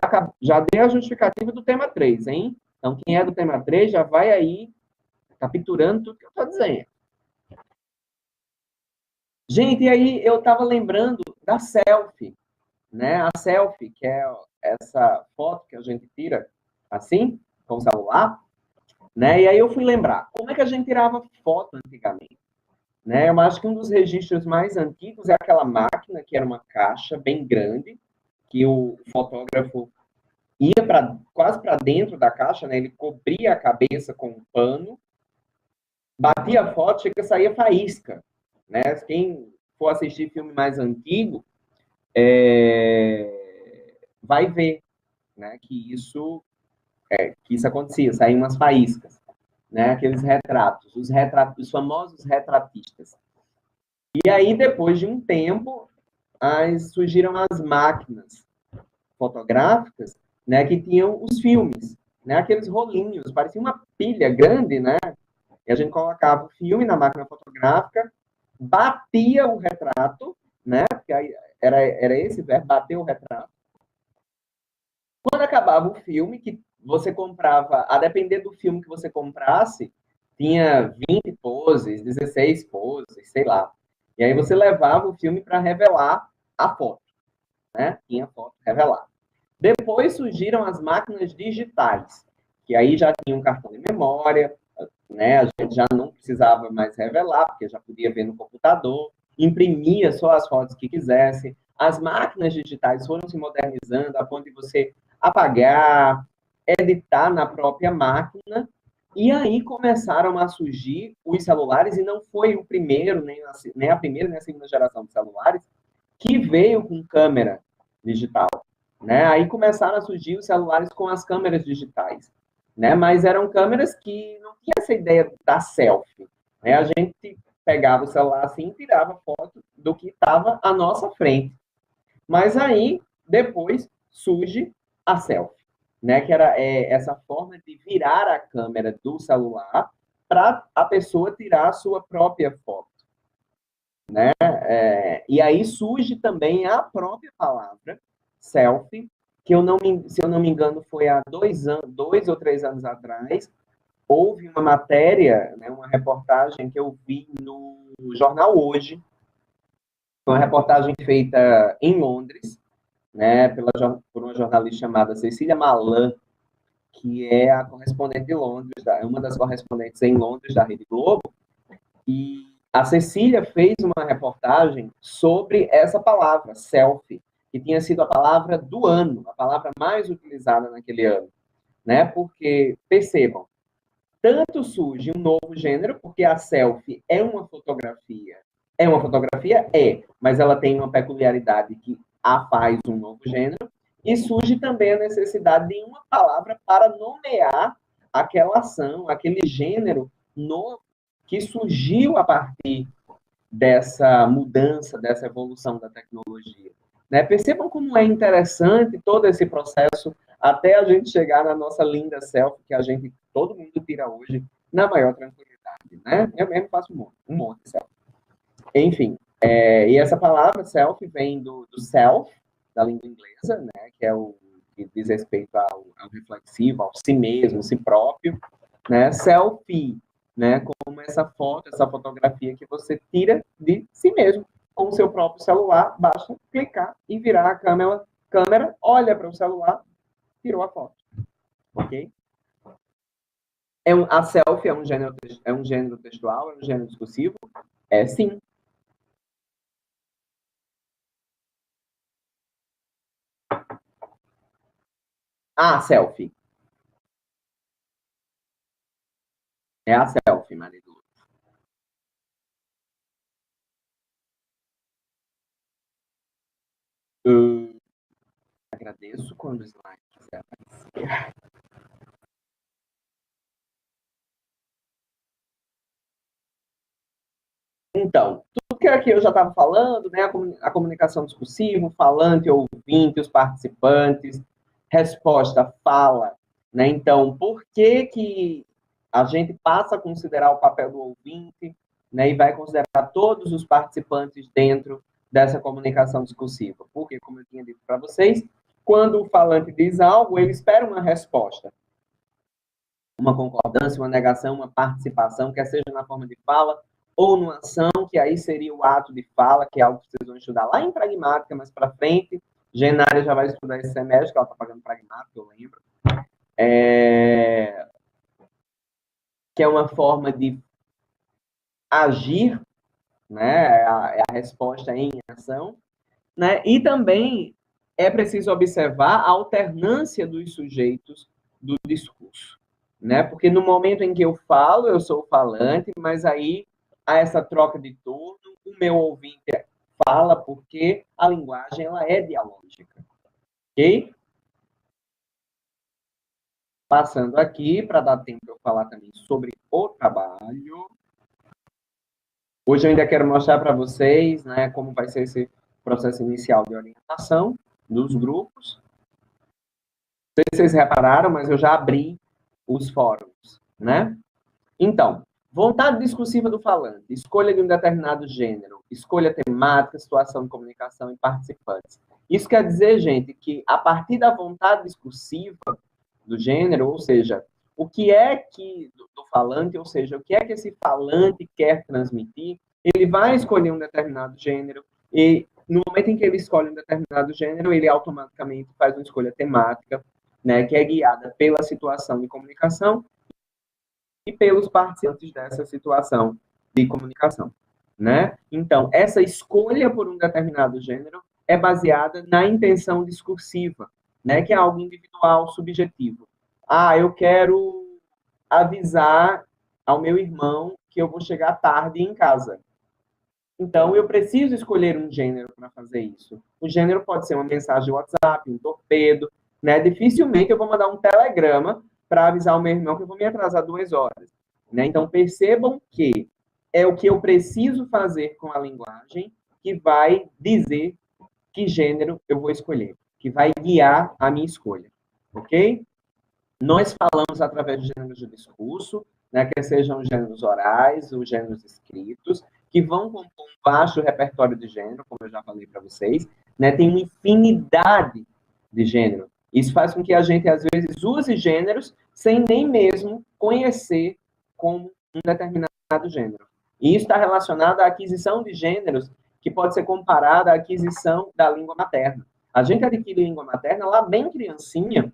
dei a justificativa do tema 3, hein? Então, quem é do tema 3 já vai aí capturando tudo que eu estou dizendo. Gente, e aí eu estava lembrando da selfie, né? A selfie, que é essa foto que a gente tira assim, com o celular, né? E aí eu fui lembrar, como é que a gente tirava foto antigamente? Né? Eu acho que um dos registros mais antigos é aquela máquina, que era uma caixa bem grande, que o fotógrafo ia quase para dentro da caixa, né? Ele cobria a cabeça com um pano, batia a foto, chega a sair faísca. Né? Quem for assistir filme mais antigo vai ver, né, que isso acontecia, saíam umas faíscas, né, aqueles retratos, os famosos retratistas. E aí, depois de um tempo, surgiram as máquinas fotográficas, né, que tinham os filmes, né, aqueles rolinhos, parecia uma pilha grande, né, e a gente colocava o filme na máquina fotográfica, batia o retrato, né, porque aí era esse verbo, bater o retrato. Quando acabava o filme, que você comprava, a depender do filme que você comprasse, tinha 20 poses, 16 poses, sei lá. E aí você levava o filme para revelar a foto, né? Tinha foto revelada. Depois surgiram as máquinas digitais, que aí já tinha um cartão de memória, né? A gente já não precisava mais revelar, porque já podia ver no computador, imprimia só as fotos que quisesse. As máquinas digitais foram se modernizando a ponto de você apagar, editar na própria máquina, e aí começaram a surgir os celulares, e não foi o primeiro, nem a primeira, nem a segunda geração de celulares, que veio com câmera digital. Né? Aí começaram a surgir os celulares com as câmeras digitais. Né? Mas eram câmeras que não tinha essa ideia da selfie. Né? A gente pegava o celular assim e tirava foto do que estava à nossa frente. Mas aí, depois, surge a selfie, né? Que era essa forma de virar a câmera do celular para a pessoa tirar a sua própria foto. Né? E aí surge também a própria palavra selfie, que se eu não me engano foi há 2 ou 3 anos atrás, houve uma matéria, né, uma reportagem que eu vi no jornal Hoje, foi uma reportagem feita em Londres, né, por uma jornalista chamada Cecília Malan, que é a correspondente de Londres, uma das correspondentes em Londres da Rede Globo, e a Cecília fez uma reportagem sobre essa palavra, selfie, que tinha sido a palavra do ano, a palavra mais utilizada naquele ano, né? Porque, percebam, tanto surge um novo gênero, porque a selfie é uma fotografia. É uma fotografia? É, mas ela tem uma peculiaridade que a faz um novo gênero, e surge também a necessidade de uma palavra para nomear aquela ação, aquele gênero novo que surgiu a partir dessa mudança, dessa evolução da tecnologia. Né? Percebam como é interessante todo esse processo até a gente chegar na nossa linda selfie que todo mundo tira hoje na maior tranquilidade. Né? Eu mesmo faço um monte de selfie. Enfim, e essa palavra selfie vem do self, da língua inglesa, né? Que é o que diz respeito ao reflexivo, ao si mesmo, si próprio, né? Selfie, né? Como essa foto, essa fotografia que você tira de si mesmo com o seu próprio celular, basta clicar e virar a câmera olha para o celular, tirou a foto, ok? A selfie é um gênero textual, é um gênero discursivo? É sim. Selfie. É a selfie, marido. agradeço quando o slide quiser aparecer. Então, tudo que aqui eu já estava falando, né, a comunicação discursiva, o falante, o ouvinte, os participantes, resposta, fala, né? Então, por que que a gente passa a considerar o papel do ouvinte, né, e vai considerar todos os participantes dentro dessa comunicação discursiva? Porque, como eu tinha dito para vocês, quando o falante diz algo, ele espera uma resposta, uma concordância, uma negação, uma participação, quer seja na forma de fala ou numa ação, que aí seria o ato de fala, que é algo que vocês vão estudar lá em pragmática, mais para frente. Genária já vai estudar esse semestre, que ela está pagando pragmática, eu lembro. Que é uma forma de agir, né? É a resposta em ação, né? E também é preciso observar a alternância dos sujeitos do discurso, né? Porque no momento em que eu falo, eu sou o falante, mas aí há essa troca de turno, o meu ouvinte fala porque a linguagem ela é dialógica, ok? Passando aqui para dar tempo de eu falar também sobre o trabalho. Hoje eu ainda quero mostrar para vocês, né, como vai ser esse processo inicial de orientação dos grupos. Não sei se vocês repararam, mas eu já abri os fóruns, né? Então, vontade discursiva do falante, escolha de um determinado gênero, escolha temática, situação de comunicação e participantes. Isso quer dizer, gente, que a partir da vontade discursiva do gênero, ou seja, o que é que do falante, ou seja, o que é que esse falante quer transmitir, ele vai escolher um determinado gênero e no momento em que ele escolhe um determinado gênero, ele automaticamente faz uma escolha temática, né, que é guiada pela situação de comunicação e pelos participantes dessa situação de comunicação, né? Então, essa escolha por um determinado gênero é baseada na intenção discursiva, né, que é algo individual, subjetivo. Ah, eu quero avisar ao meu irmão que eu vou chegar tarde em casa. Então, eu preciso escolher um gênero para fazer isso. O gênero pode ser uma mensagem de WhatsApp, um torpedo, né? Dificilmente eu vou mandar um telegrama para avisar o meu irmão que eu vou me atrasar 2 horas, né? Então, percebam que é o que eu preciso fazer com a linguagem que vai dizer que gênero eu vou escolher, que vai guiar a minha escolha, ok? Nós falamos através de gêneros de discurso, né, que sejam os gêneros orais, os gêneros escritos, que vão compor um vasto repertório de gênero, como eu já falei para vocês, né, tem uma infinidade de gênero. Isso faz com que a gente, às vezes, use gêneros sem nem mesmo conhecer como um determinado gênero. E isso está relacionado à aquisição de gêneros, que pode ser comparada à aquisição da língua materna. A gente adquire língua materna lá bem criancinha,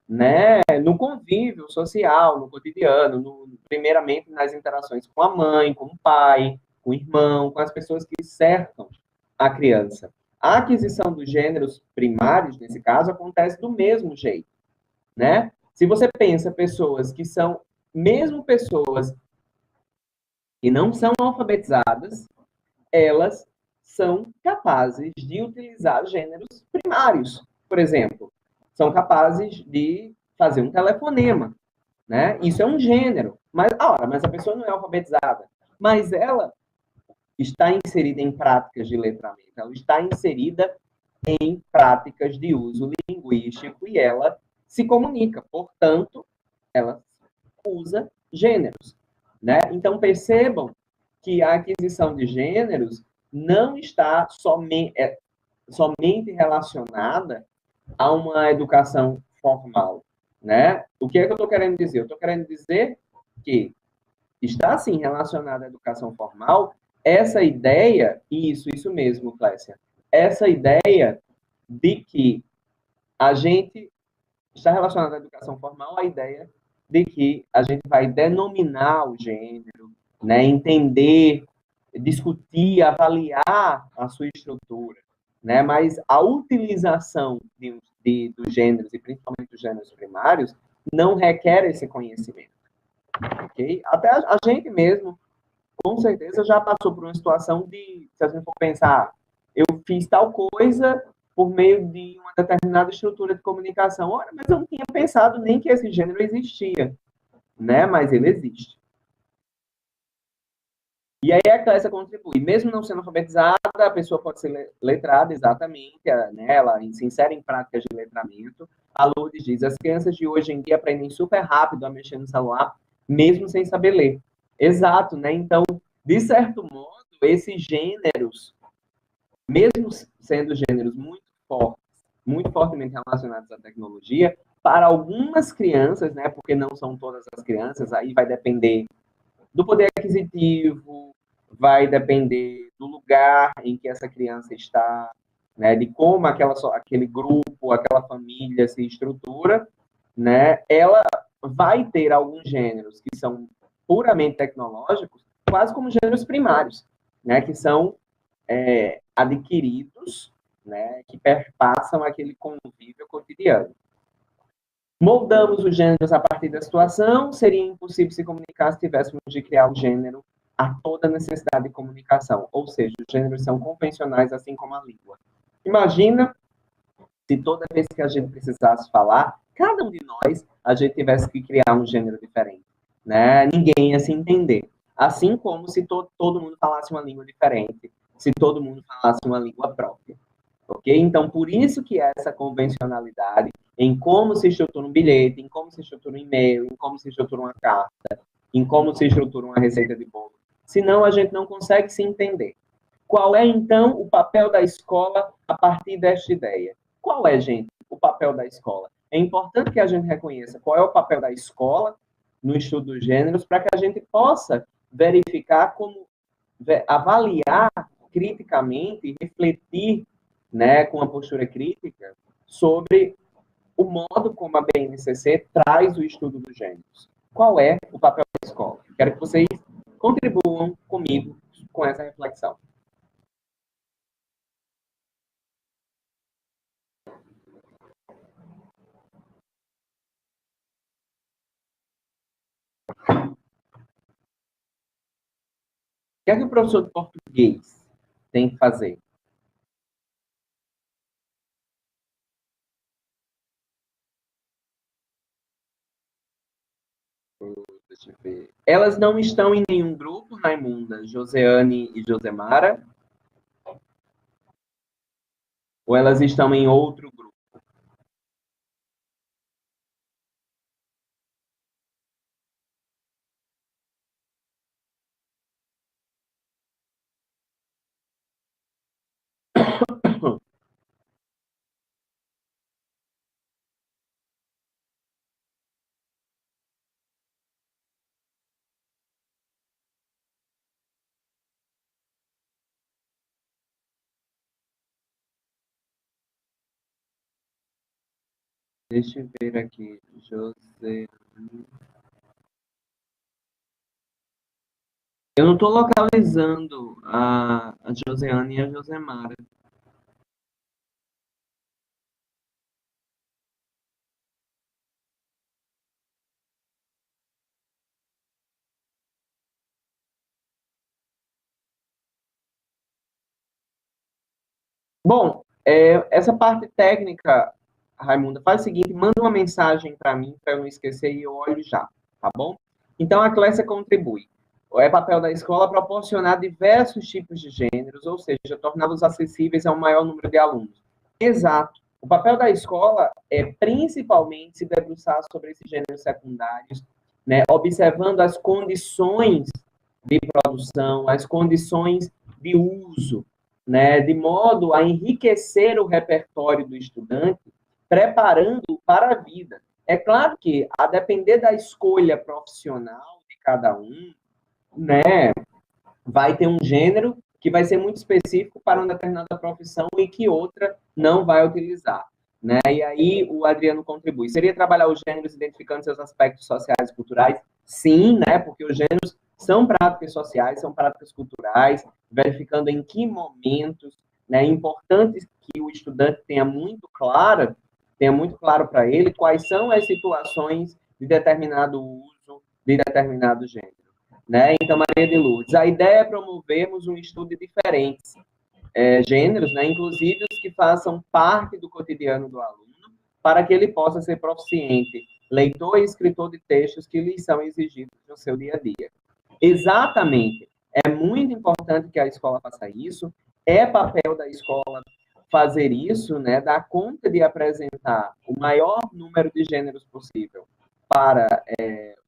né, no convívio social, no cotidiano, primeiramente nas interações com a mãe, com o pai, com o irmão, com as pessoas que cercam a criança. A aquisição dos gêneros primários, nesse caso, acontece do mesmo jeito, né? Se você pensa pessoas que são, mesmo pessoas que não são alfabetizadas, elas são capazes de utilizar gêneros primários. Por exemplo, são capazes de fazer um telefonema, né? Isso é um gênero. Mas a pessoa não é alfabetizada. Mas ela está inserida em práticas de letramento, ela está inserida em práticas de uso linguístico e ela se comunica. Portanto, ela usa gêneros, né? Então, percebam que a aquisição de gêneros não está somente relacionada a uma educação formal, né? O que é que eu estou querendo dizer? Eu estou querendo dizer que está, sim, relacionada à educação formal essa ideia, isso mesmo, Clécia, essa ideia de que a gente está relacionada à educação formal, a ideia de que a gente vai denominar o gênero, né? Entender, discutir, avaliar a sua estrutura, né? Mas a utilização dos gêneros, e principalmente dos gêneros primários, não requer esse conhecimento, ok? Até a gente mesmo, com certeza, já passou por uma situação de, se a gente for pensar, eu fiz tal coisa por meio de uma determinada estrutura de comunicação. Ora, mas eu não tinha pensado nem que esse gênero existia, né? Mas ele existe. E aí a Clécia contribui. Mesmo não sendo alfabetizada, a pessoa pode ser letrada, exatamente, né? Ela se insere em práticas de letramento. A Lourdes diz, as crianças de hoje em dia aprendem super rápido a mexer no celular, mesmo sem saber ler. Exato, né? Então, de certo modo, esses gêneros, mesmo sendo gêneros muito fortemente relacionados à tecnologia, para algumas crianças, né? Porque não são todas as crianças, aí vai depender do poder aquisitivo, vai depender do lugar em que essa criança está, né, de como aquele grupo, aquela família se estrutura, né, ela vai ter alguns gêneros que são puramente tecnológicos, quase como gêneros primários, né, que são adquiridos, né, que perpassam aquele convívio cotidiano. Moldamos os gêneros a partir da situação, seria impossível se comunicar se tivéssemos de criar o gênero a toda necessidade de comunicação, ou seja, os gêneros são convencionais, assim como a língua. Imagina se toda vez que a gente precisasse falar, cada um de nós, a gente tivesse que criar um gênero diferente, né? Ninguém ia se entender. Assim como se todo mundo falasse uma língua diferente, se todo mundo falasse uma língua própria. Ok? Então, por isso que essa convencionalidade em como se estrutura um bilhete, em como se estrutura um e-mail, em como se estrutura uma carta, em como se estrutura uma receita de bolo. Senão, a gente não consegue se entender. Qual é, então, o papel da escola a partir desta ideia? Qual é, gente, o papel da escola? É importante que a gente reconheça qual é o papel da escola no estudo dos gêneros para que a gente possa verificar como avaliar criticamente e refletir, né, com uma postura crítica sobre o modo como a BNCC traz o estudo dos gêneros. Qual é o papel da escola? Quero que vocês contribuam comigo com essa reflexão. O que é que o professor de português tem que fazer? Deixa eu ver. Elas não estão em nenhum grupo, Raimunda, Joseane e Josemara? Ou elas estão em outro grupo? Deixa eu ver aqui. José. Eu não estou localizando a Joseane e a Josemara. Bom, essa parte técnica, Raimunda, faz o seguinte, manda uma mensagem para mim, para eu não esquecer e eu olho já, tá bom? Então, a Clécia contribui. É papel da escola proporcionar diversos tipos de gêneros, ou seja, torná-los acessíveis a um maior número de alunos. Exato. O papel da escola é principalmente se debruçar sobre esses gêneros secundários, né, observando as condições de produção, as condições de uso, né, de modo a enriquecer o repertório do estudante, preparando para a vida. É claro que, a depender da escolha profissional de cada um, né, vai ter um gênero que vai ser muito específico para uma determinada profissão e que outra não vai utilizar. Né? E aí o Adriano contribui. Seria trabalhar os gêneros identificando seus aspectos sociais e culturais? Sim, né? Porque os gêneros são práticas sociais, são práticas culturais, verificando em que momentos, né? É importante que o estudante tenha muito claro para ele quais são as situações de determinado uso, de determinado gênero. Né? Então, Maria de Lourdes, a ideia é promovermos um estudo diferente, gêneros, né, inclusive os que façam parte do cotidiano do aluno, para que ele possa ser proficiente, leitor e escritor de textos que lhes são exigidos no seu dia a dia. Exatamente. É muito importante que a escola faça isso. É papel da escola fazer isso, né, dar conta de apresentar o maior número de gêneros possível para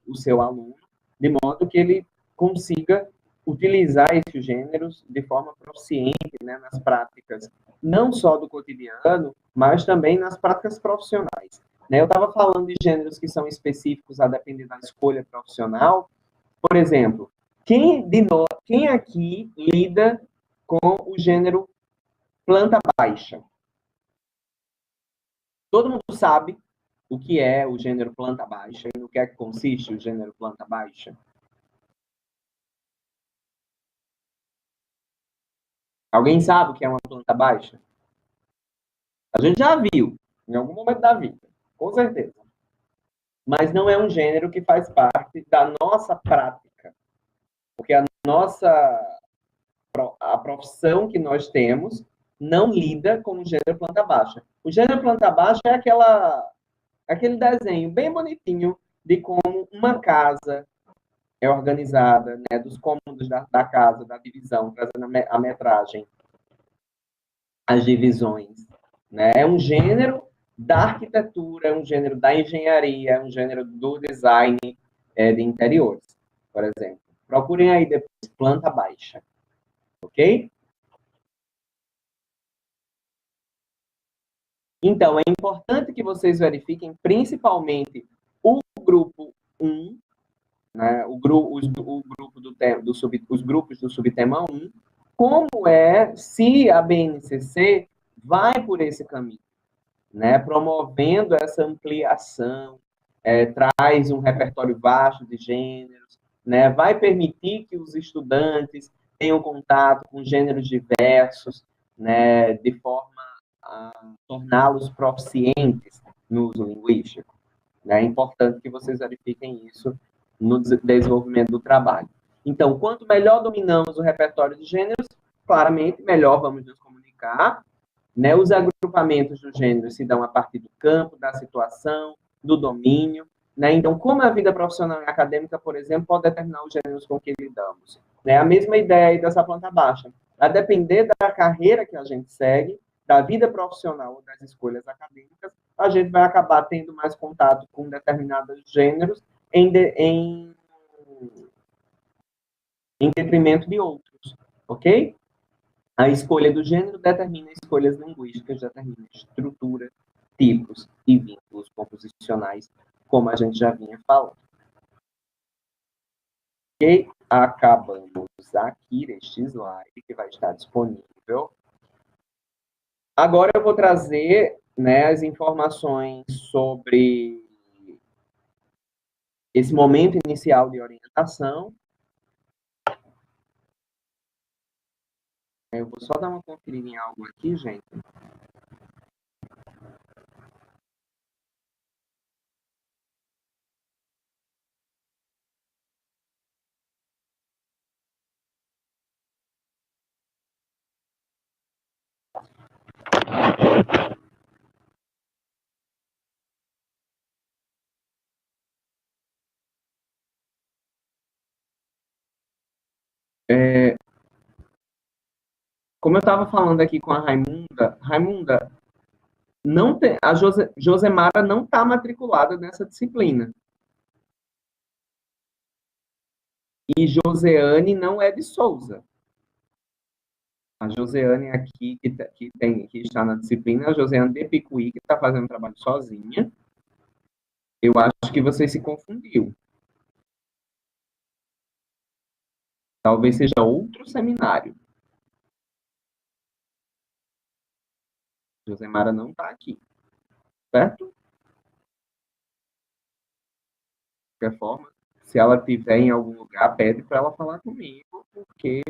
o seu aluno, de modo que ele consiga utilizar esses gêneros de forma proficiente, né, nas práticas, não só do cotidiano, mas também nas práticas profissionais. Né? Eu estava falando de gêneros que são específicos a depender da escolha profissional. Por exemplo, quem aqui lida com o gênero planta baixa? Todo mundo sabe o que é o gênero planta baixa e no que é que consiste o gênero planta baixa? Alguém sabe o que é uma planta baixa? A gente já viu em algum momento da vida, com certeza. Mas não é um gênero que faz parte da nossa prática, porque a profissão que nós temos não lida com o gênero planta baixa. O gênero planta baixa é aquele desenho bem bonitinho de como uma casa é organizada, né, dos cômodos da casa, da divisão, trazendo a metragem, as divisões. Né? É um gênero da arquitetura, é um gênero da engenharia, é um gênero do design de interiores, por exemplo. Procurem aí depois, planta baixa, ok? Então, é importante que vocês verifiquem principalmente o grupo 1, né, o grupo os grupos do subtema 1, como se a BNCC vai por esse caminho, né, promovendo essa ampliação, traz um repertório vasto de gêneros, né, vai permitir que os estudantes tenham contato com gêneros diversos, né, de forma a torná-los proficientes no uso linguístico. Né? É importante que vocês verifiquem isso no desenvolvimento do trabalho. Então, quanto melhor dominamos o repertório de gêneros, claramente melhor vamos nos comunicar. Né? Os agrupamentos dos gêneros se dão a partir do campo, da situação, do domínio. Né? Então, como a vida profissional e acadêmica, por exemplo, pode determinar os gêneros com que lidamos. Né? A mesma ideia aí dessa planta baixa. A depender da carreira que a gente segue, da vida profissional ou das escolhas acadêmicas, a gente vai acabar tendo mais contato com determinados gêneros em detrimento de outros, ok? A escolha do gênero determina escolhas linguísticas, determina estrutura, tipos e vínculos composicionais, como a gente já vinha falando. Ok? Acabamos aqui neste slide, que vai estar disponível. Agora eu vou trazer, né, as informações sobre esse momento inicial de orientação. Eu vou só dar uma conferida em algo aqui, gente. Como eu estava falando aqui com a Raimunda, não tem, a Josemara não está matriculada nessa disciplina. E Joseane não é de Souza. A Joseane aqui, que está na disciplina, é a Joseane de Picuí, que está fazendo trabalho sozinha. Eu acho que você se confundiu. Talvez seja outro seminário. Josemara não está aqui. Certo? De qualquer forma, se ela estiver em algum lugar, pede para ela falar comigo, porque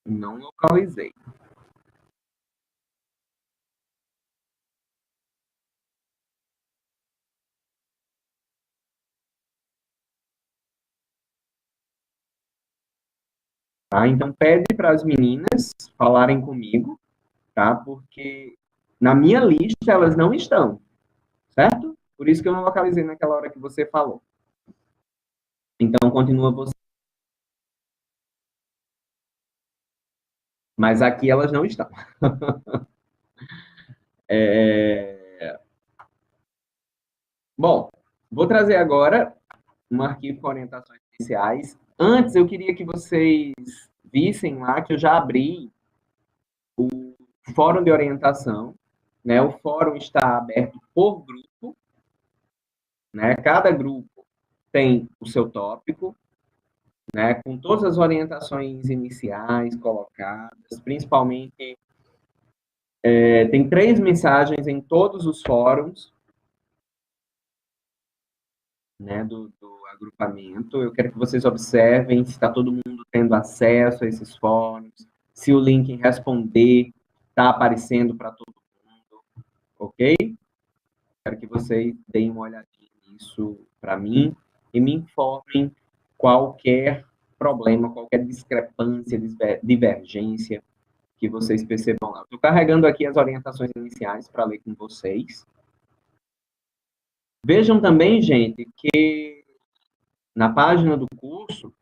não localizei. Tá? Então, pede para as meninas falarem comigo, tá? Porque na minha lista elas não estão, certo? Por isso que eu não localizei naquela hora que você falou. Então, continua você. Mas aqui elas não estão. Bom, vou trazer agora um arquivo com orientações iniciais. Antes, eu queria que vocês vissem lá que eu já abri o fórum de orientação, né? O fórum está aberto por grupo, né? Cada grupo tem o seu tópico, né? Com todas as orientações iniciais colocadas, principalmente tem 3 mensagens em todos os fóruns, né? Do agrupamento. Eu quero que vocês observem se está todo mundo tendo acesso a esses fóruns, se o link em responder está aparecendo para todo mundo, ok? Quero que vocês deem uma olhadinha nisso para mim e me informem qualquer problema, qualquer discrepância, divergência que vocês percebam lá. Estou carregando aqui as orientações iniciais para ler com vocês. Vejam também, gente, que na página do curso,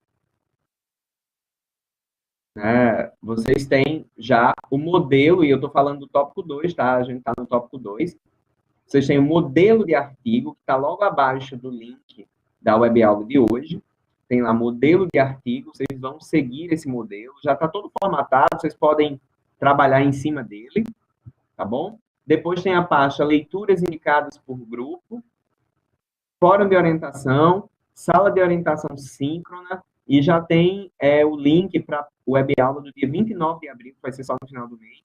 né, vocês têm já o modelo, e eu estou falando do tópico 2, tá? A gente está no tópico 2. Vocês têm o modelo de artigo, que está logo abaixo do link da webaula de hoje. Tem lá modelo de artigo, vocês vão seguir esse modelo. Já está todo formatado, vocês podem trabalhar em cima dele, tá bom? Depois tem a pasta leituras indicadas por grupo, fórum de orientação, sala de orientação síncrona, e já tem o link para o webaula do dia 29 de abril, que vai ser só no final do mês.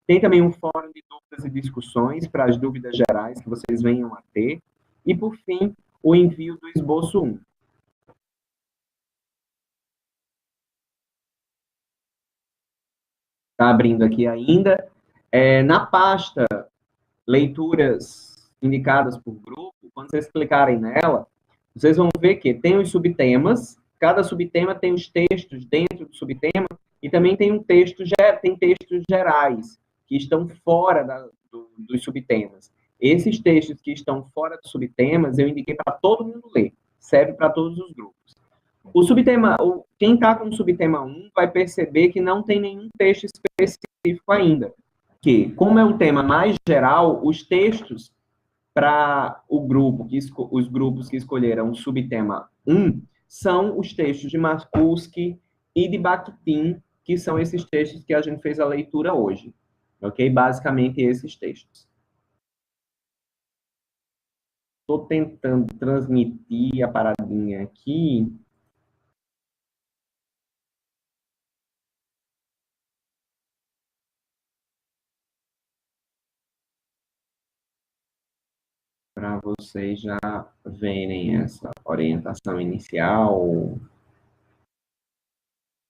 Tem também um fórum de dúvidas e discussões para as dúvidas gerais que vocês venham a ter. E, por fim, o envio do esboço 1. Está abrindo aqui ainda. Na pasta leituras indicadas por grupo, quando vocês clicarem nela, vocês vão ver que tem os subtemas, cada subtema tem os textos dentro do subtema, e também tem tem textos gerais, que estão fora dos subtemas. Esses textos que estão fora dos subtemas, eu indiquei para todo mundo ler, serve para todos os grupos. Quem está com o subtema 1 vai perceber que não tem nenhum texto específico ainda, que, como é um tema mais geral, os textos para os grupos que escolheram o subtema 1 são os textos de Markuski e de Bakhtin, que são esses textos que a gente fez a leitura hoje. Ok? Basicamente, esses textos. Estou tentando transmitir a paradinha aqui. Para vocês já verem essa orientação inicial,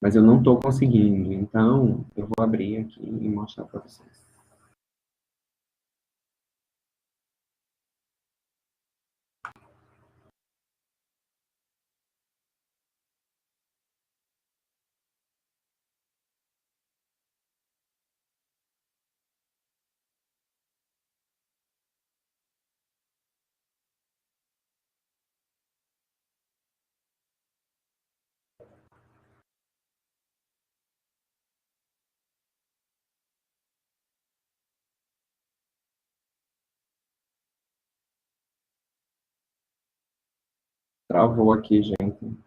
mas eu não estou conseguindo, então eu vou abrir aqui e mostrar para vocês. Travou aqui, gente.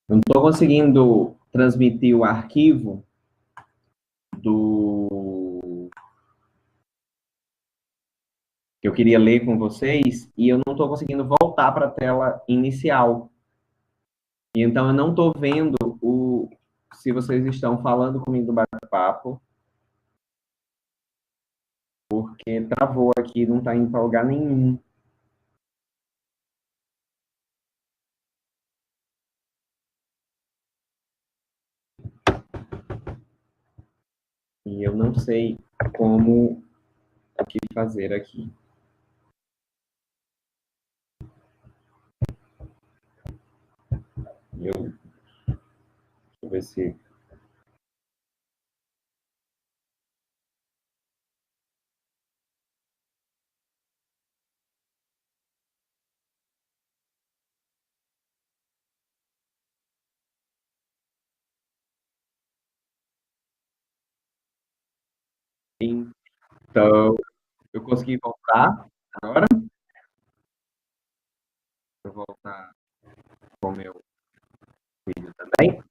Não estou conseguindo transmitir o arquivo do que eu queria ler com vocês e eu não estou conseguindo voltar para a tela inicial. E então eu não estou vendo se vocês estão falando comigo do bate-papo, porque travou aqui, não está indo para lugar nenhum. E eu não sei o que fazer aqui. Deixa eu ver se... Então, eu consegui voltar agora. Vou voltar com o meu vídeo também.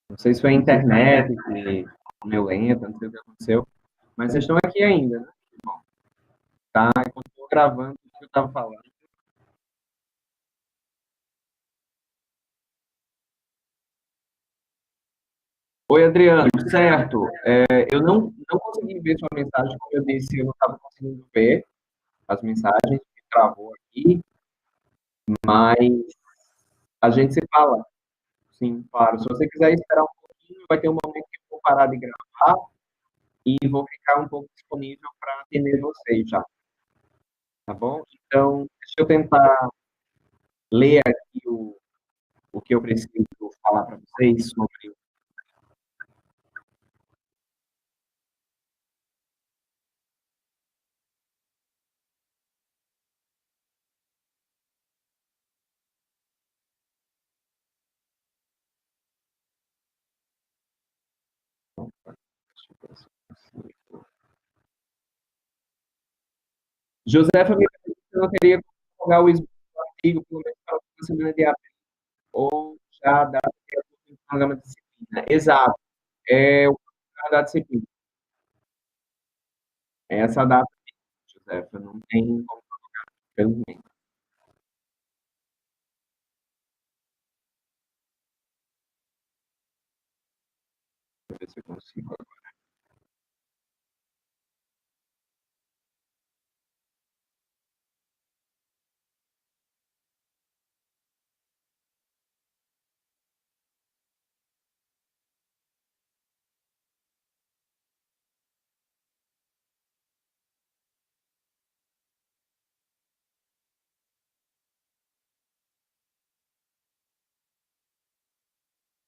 Não sei se foi a internet que meu lenta, não sei o que aconteceu. Mas vocês estão aqui ainda, né? Bom, tá, eu continuo gravando o que eu estava falando. Oi, Adriano, certo? Eu não consegui ver sua mensagem, como eu disse, eu não estava conseguindo ver as mensagens que travou aqui, mas a gente se fala. Sim, claro. Se você quiser esperar um pouquinho, vai ter um momento que eu vou parar de gravar e vou ficar um pouco disponível para atender vocês já, tá bom? Então, deixa eu tentar ler aqui o que eu preciso falar para vocês sobre. Josefa me perguntou se eu não teria como jogar o artigo, pelo menos para a semana de abril, ou já dá o programa de disciplina. Exato, é o programa da disciplina. É essa data, Josefa, não tem como, infelizmente. Deixa eu ver se eu consigo.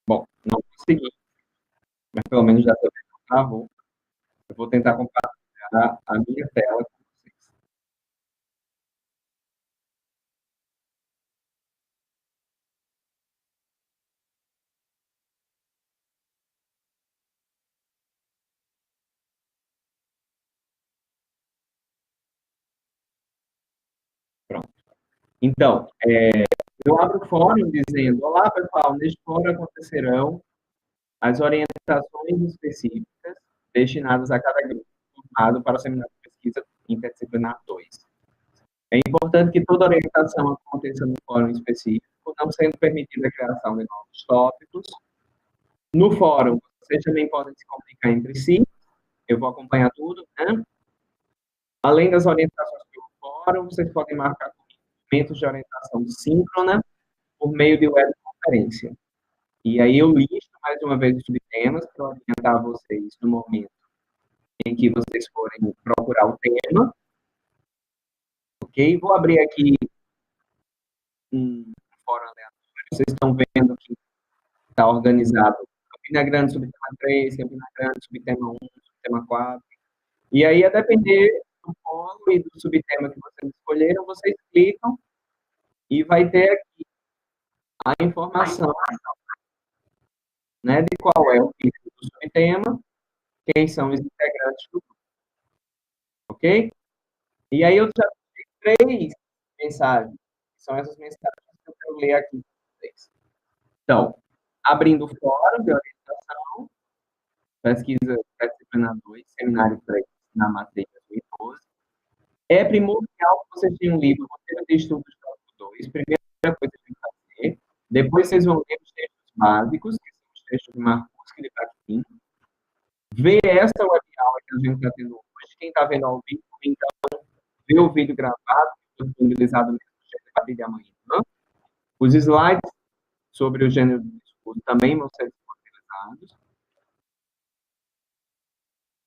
Bom, não consegui, mas pelo menos já estou travou. Eu vou tentar compartilhar a minha tela com vocês. Pronto. Então, eu abro o fórum dizendo: Olá, pessoal, neste fórum acontecerão as orientações específicas destinadas a cada grupo formado para o seminário de pesquisa interdisciplinar 2. É importante que toda orientação aconteça no fórum específico, não sendo permitida a criação de novos tópicos. No fórum, vocês também podem se comunicar entre si, eu vou acompanhar tudo, né? Além das orientações pelo fórum, vocês podem marcar momentos de orientação síncrona por meio de webconferência. E aí eu listo mais uma vez os subtemas para orientar vocês no momento em que vocês forem procurar o tema, ok? Vou abrir aqui um fórum aleatório. Vocês estão vendo que está organizado Campina Grande, subtema 3, Campina Grande, subtema 1, subtema 4. E aí, a depender do polo e do subtema que vocês escolheram, vocês clicam e vai ter aqui a informação, né, de qual é o título do subtema, quem são os integrantes do grupo, ok? E aí eu já tenho 3 mensagens São essas mensagens que eu quero ler aqui para vocês. Então, abrindo o fórum de orientação, pesquisa disciplina 2, seminário 3, na matriz 2012. É primordial que vocês tenham lido o roteiro de estudos tópico 2, primeira coisa que tem que fazer. Depois vocês vão ler os textos básicos, que são os textos de Marcuse e de Bakhtin. Ver essa web aula que a gente está tendo hoje. Quem está vendo ao vivo, então, ver o vídeo gravado, disponibilizado no GT de amanhã. Os slides sobre o gênero do discurso também vão ser disponibilizados.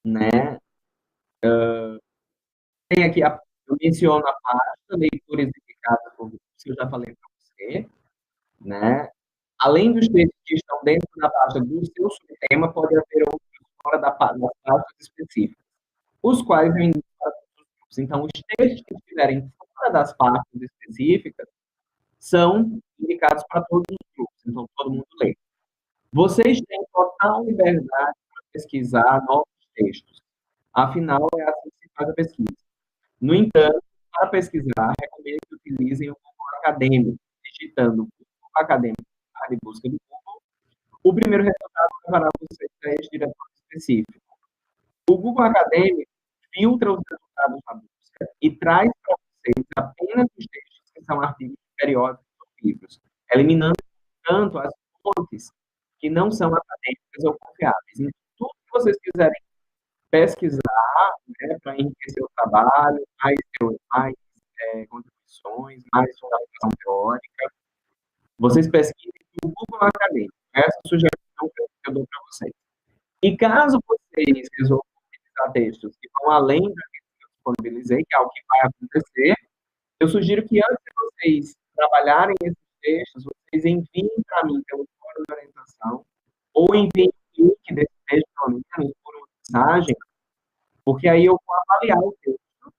Né? Tem aqui, eu menciono a pasta, leituras indicadas por você, eu já falei para você. Né? Além dos textos que estão dentro da pasta do seu subtema, pode haver outros fora das pastas específicas, os quais eu indico para todos os grupos. Então, os textos que estiverem fora das pastas específicas são indicados para todos os grupos, então todo mundo lê. Vocês têm total liberdade para pesquisar novos textos, afinal, é assim que se faz a pesquisa. No entanto, para pesquisar, recomendo que utilizem o Google Acadêmico, digitando Google Acadêmico de busca do Google. O primeiro resultado levará vocês a esse diretório específico. O Google Acadêmico filtra os resultados da busca e traz para vocês apenas os textos que são artigos periódicos ou livros, eliminando, tanto as fontes que não são acadêmicas ou confiáveis. Então, tudo que vocês quiserem pesquisar, né, para enriquecer o trabalho, mais contribuições, mais fundamentação teórica, vocês pesquisem no Google Acadêmico. Essa é a sugestão que eu dou para vocês. E caso vocês resolvam utilizar textos que vão além daquilo que eu disponibilizei, que é o que vai acontecer, eu sugiro que antes de vocês trabalharem esses textos, vocês enviem para mim pelo fórum de orientação, ou enviem o link desse texto para mim por uma mensagem, porque aí eu vou avaliar o texto,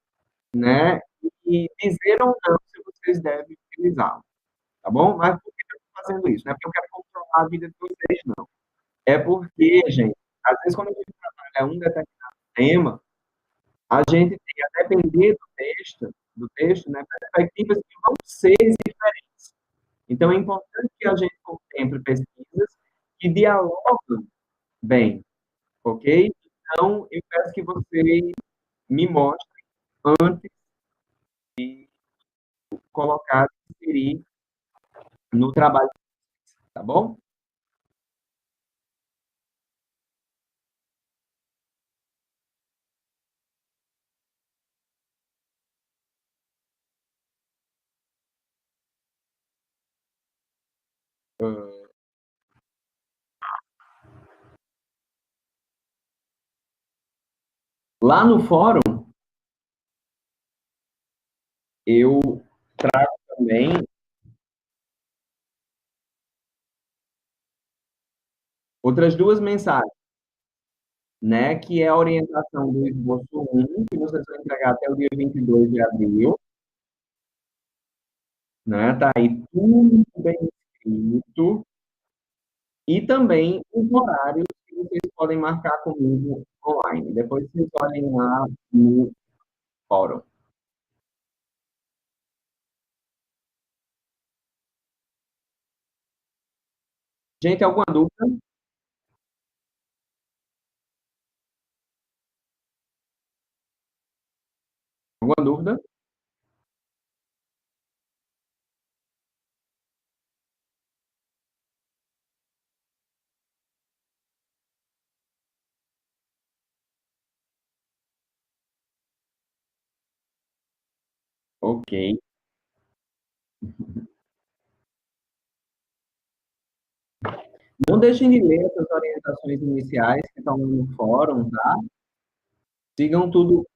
né, e dizer ou não se vocês devem utilizá-lo, tá bom? Mas por que eu estou fazendo isso? Não é porque eu quero controlar a vida de vocês, não. É porque, gente, às vezes quando a gente trabalha um determinado tema, a gente tem, a depender do texto, né, perspectivas que vão ser diferentes. Então, é importante que a gente contemple pesquisas que dialogam bem, ok? Então, eu peço que vocês me mostrem antes de colocar, inserir no trabalho, tá bom? Lá no fórum, eu trago também outras duas mensagens, né, que é a orientação do esboço 1, que vocês vão entregar até o dia 22 de abril, né, tá aí tudo bem escrito, e também os horários que vocês podem marcar comigo online. Depois vocês olhem lá no fórum. Gente, alguma dúvida? Alguma dúvida? Ok. Não deixem de ler essas orientações iniciais que estão no fórum, tá? Sigam tudo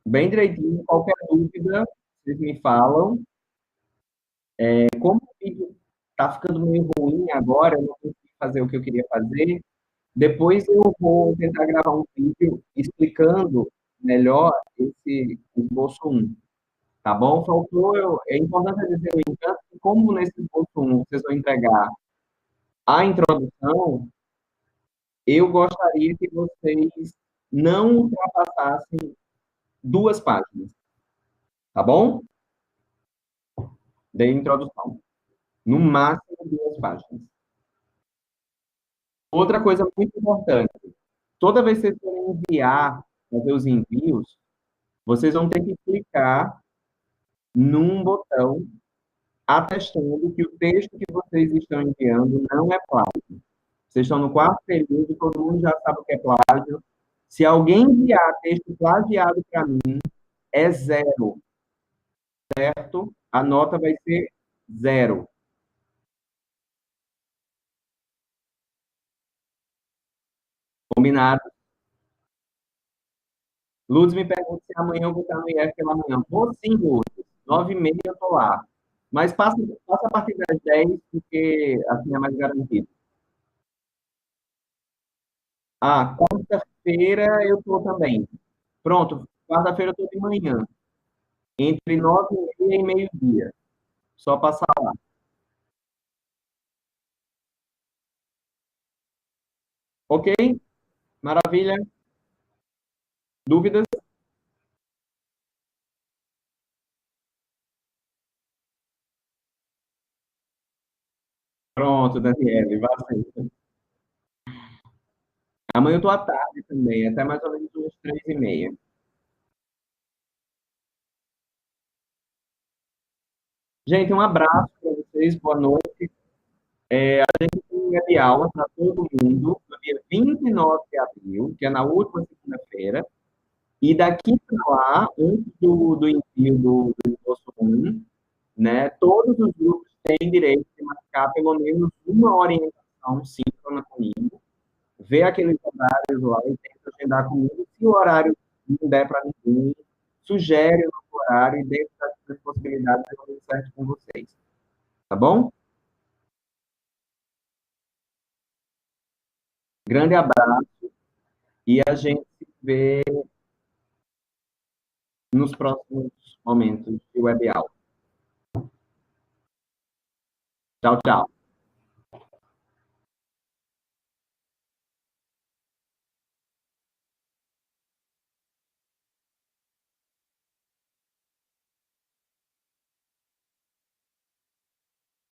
bem direitinho. Qualquer dúvida, vocês me falam. Como o vídeo está ficando meio ruim agora, eu não consegui fazer o que eu queria fazer, depois eu vou tentar gravar um vídeo explicando melhor esse esboço 1, tá bom? É importante dizer, no entanto, que como nesse esboço 1 vocês vão entregar a introdução, eu gostaria que vocês não ultrapassassem 2 páginas, tá bom? de introdução. No máximo 2 páginas. Outra coisa muito importante, toda vez que vocês forem enviar, fazer os envios, vocês vão ter que clicar num botão atestando que o texto que vocês estão enviando não é plágio. Vocês estão no quarto período, todo mundo já sabe o que é plágio. Se alguém enviar texto plagiado para mim, é zero, certo? A nota vai ser zero. Combinado? Luz me pergunta se amanhã eu vou estar no IF pela manhã. Vou sim, Luz. 9h30 eu estou lá. Mas passa a partir das 10, porque assim é mais garantido. Ah, quarta-feira eu estou também. Pronto, quarta-feira eu estou de manhã. Entre 9h30 e meio-dia. Só passar lá. Ok? Maravilha? Dúvidas? Pronto, Daniele, vai ser. Amanhã eu estou à tarde também, até mais ou menos umas 3h30. Gente, um abraço para vocês, boa noite. Tem aula para todo mundo no dia 29 de abril, que é na última segunda-feira. E daqui para lá, antes do envio do esboço 1, né, todos os grupos têm direito de marcar pelo menos uma orientação síncrona comigo, ver aqueles horários lá e tenta agendar comigo. Se o horário não der para ninguém, sugere o novo horário e dentro das possibilidades eu vou certo com vocês. Tá bom? Grande abraço e a gente se vê nos próximos momentos de web aula. Tchau, tchau.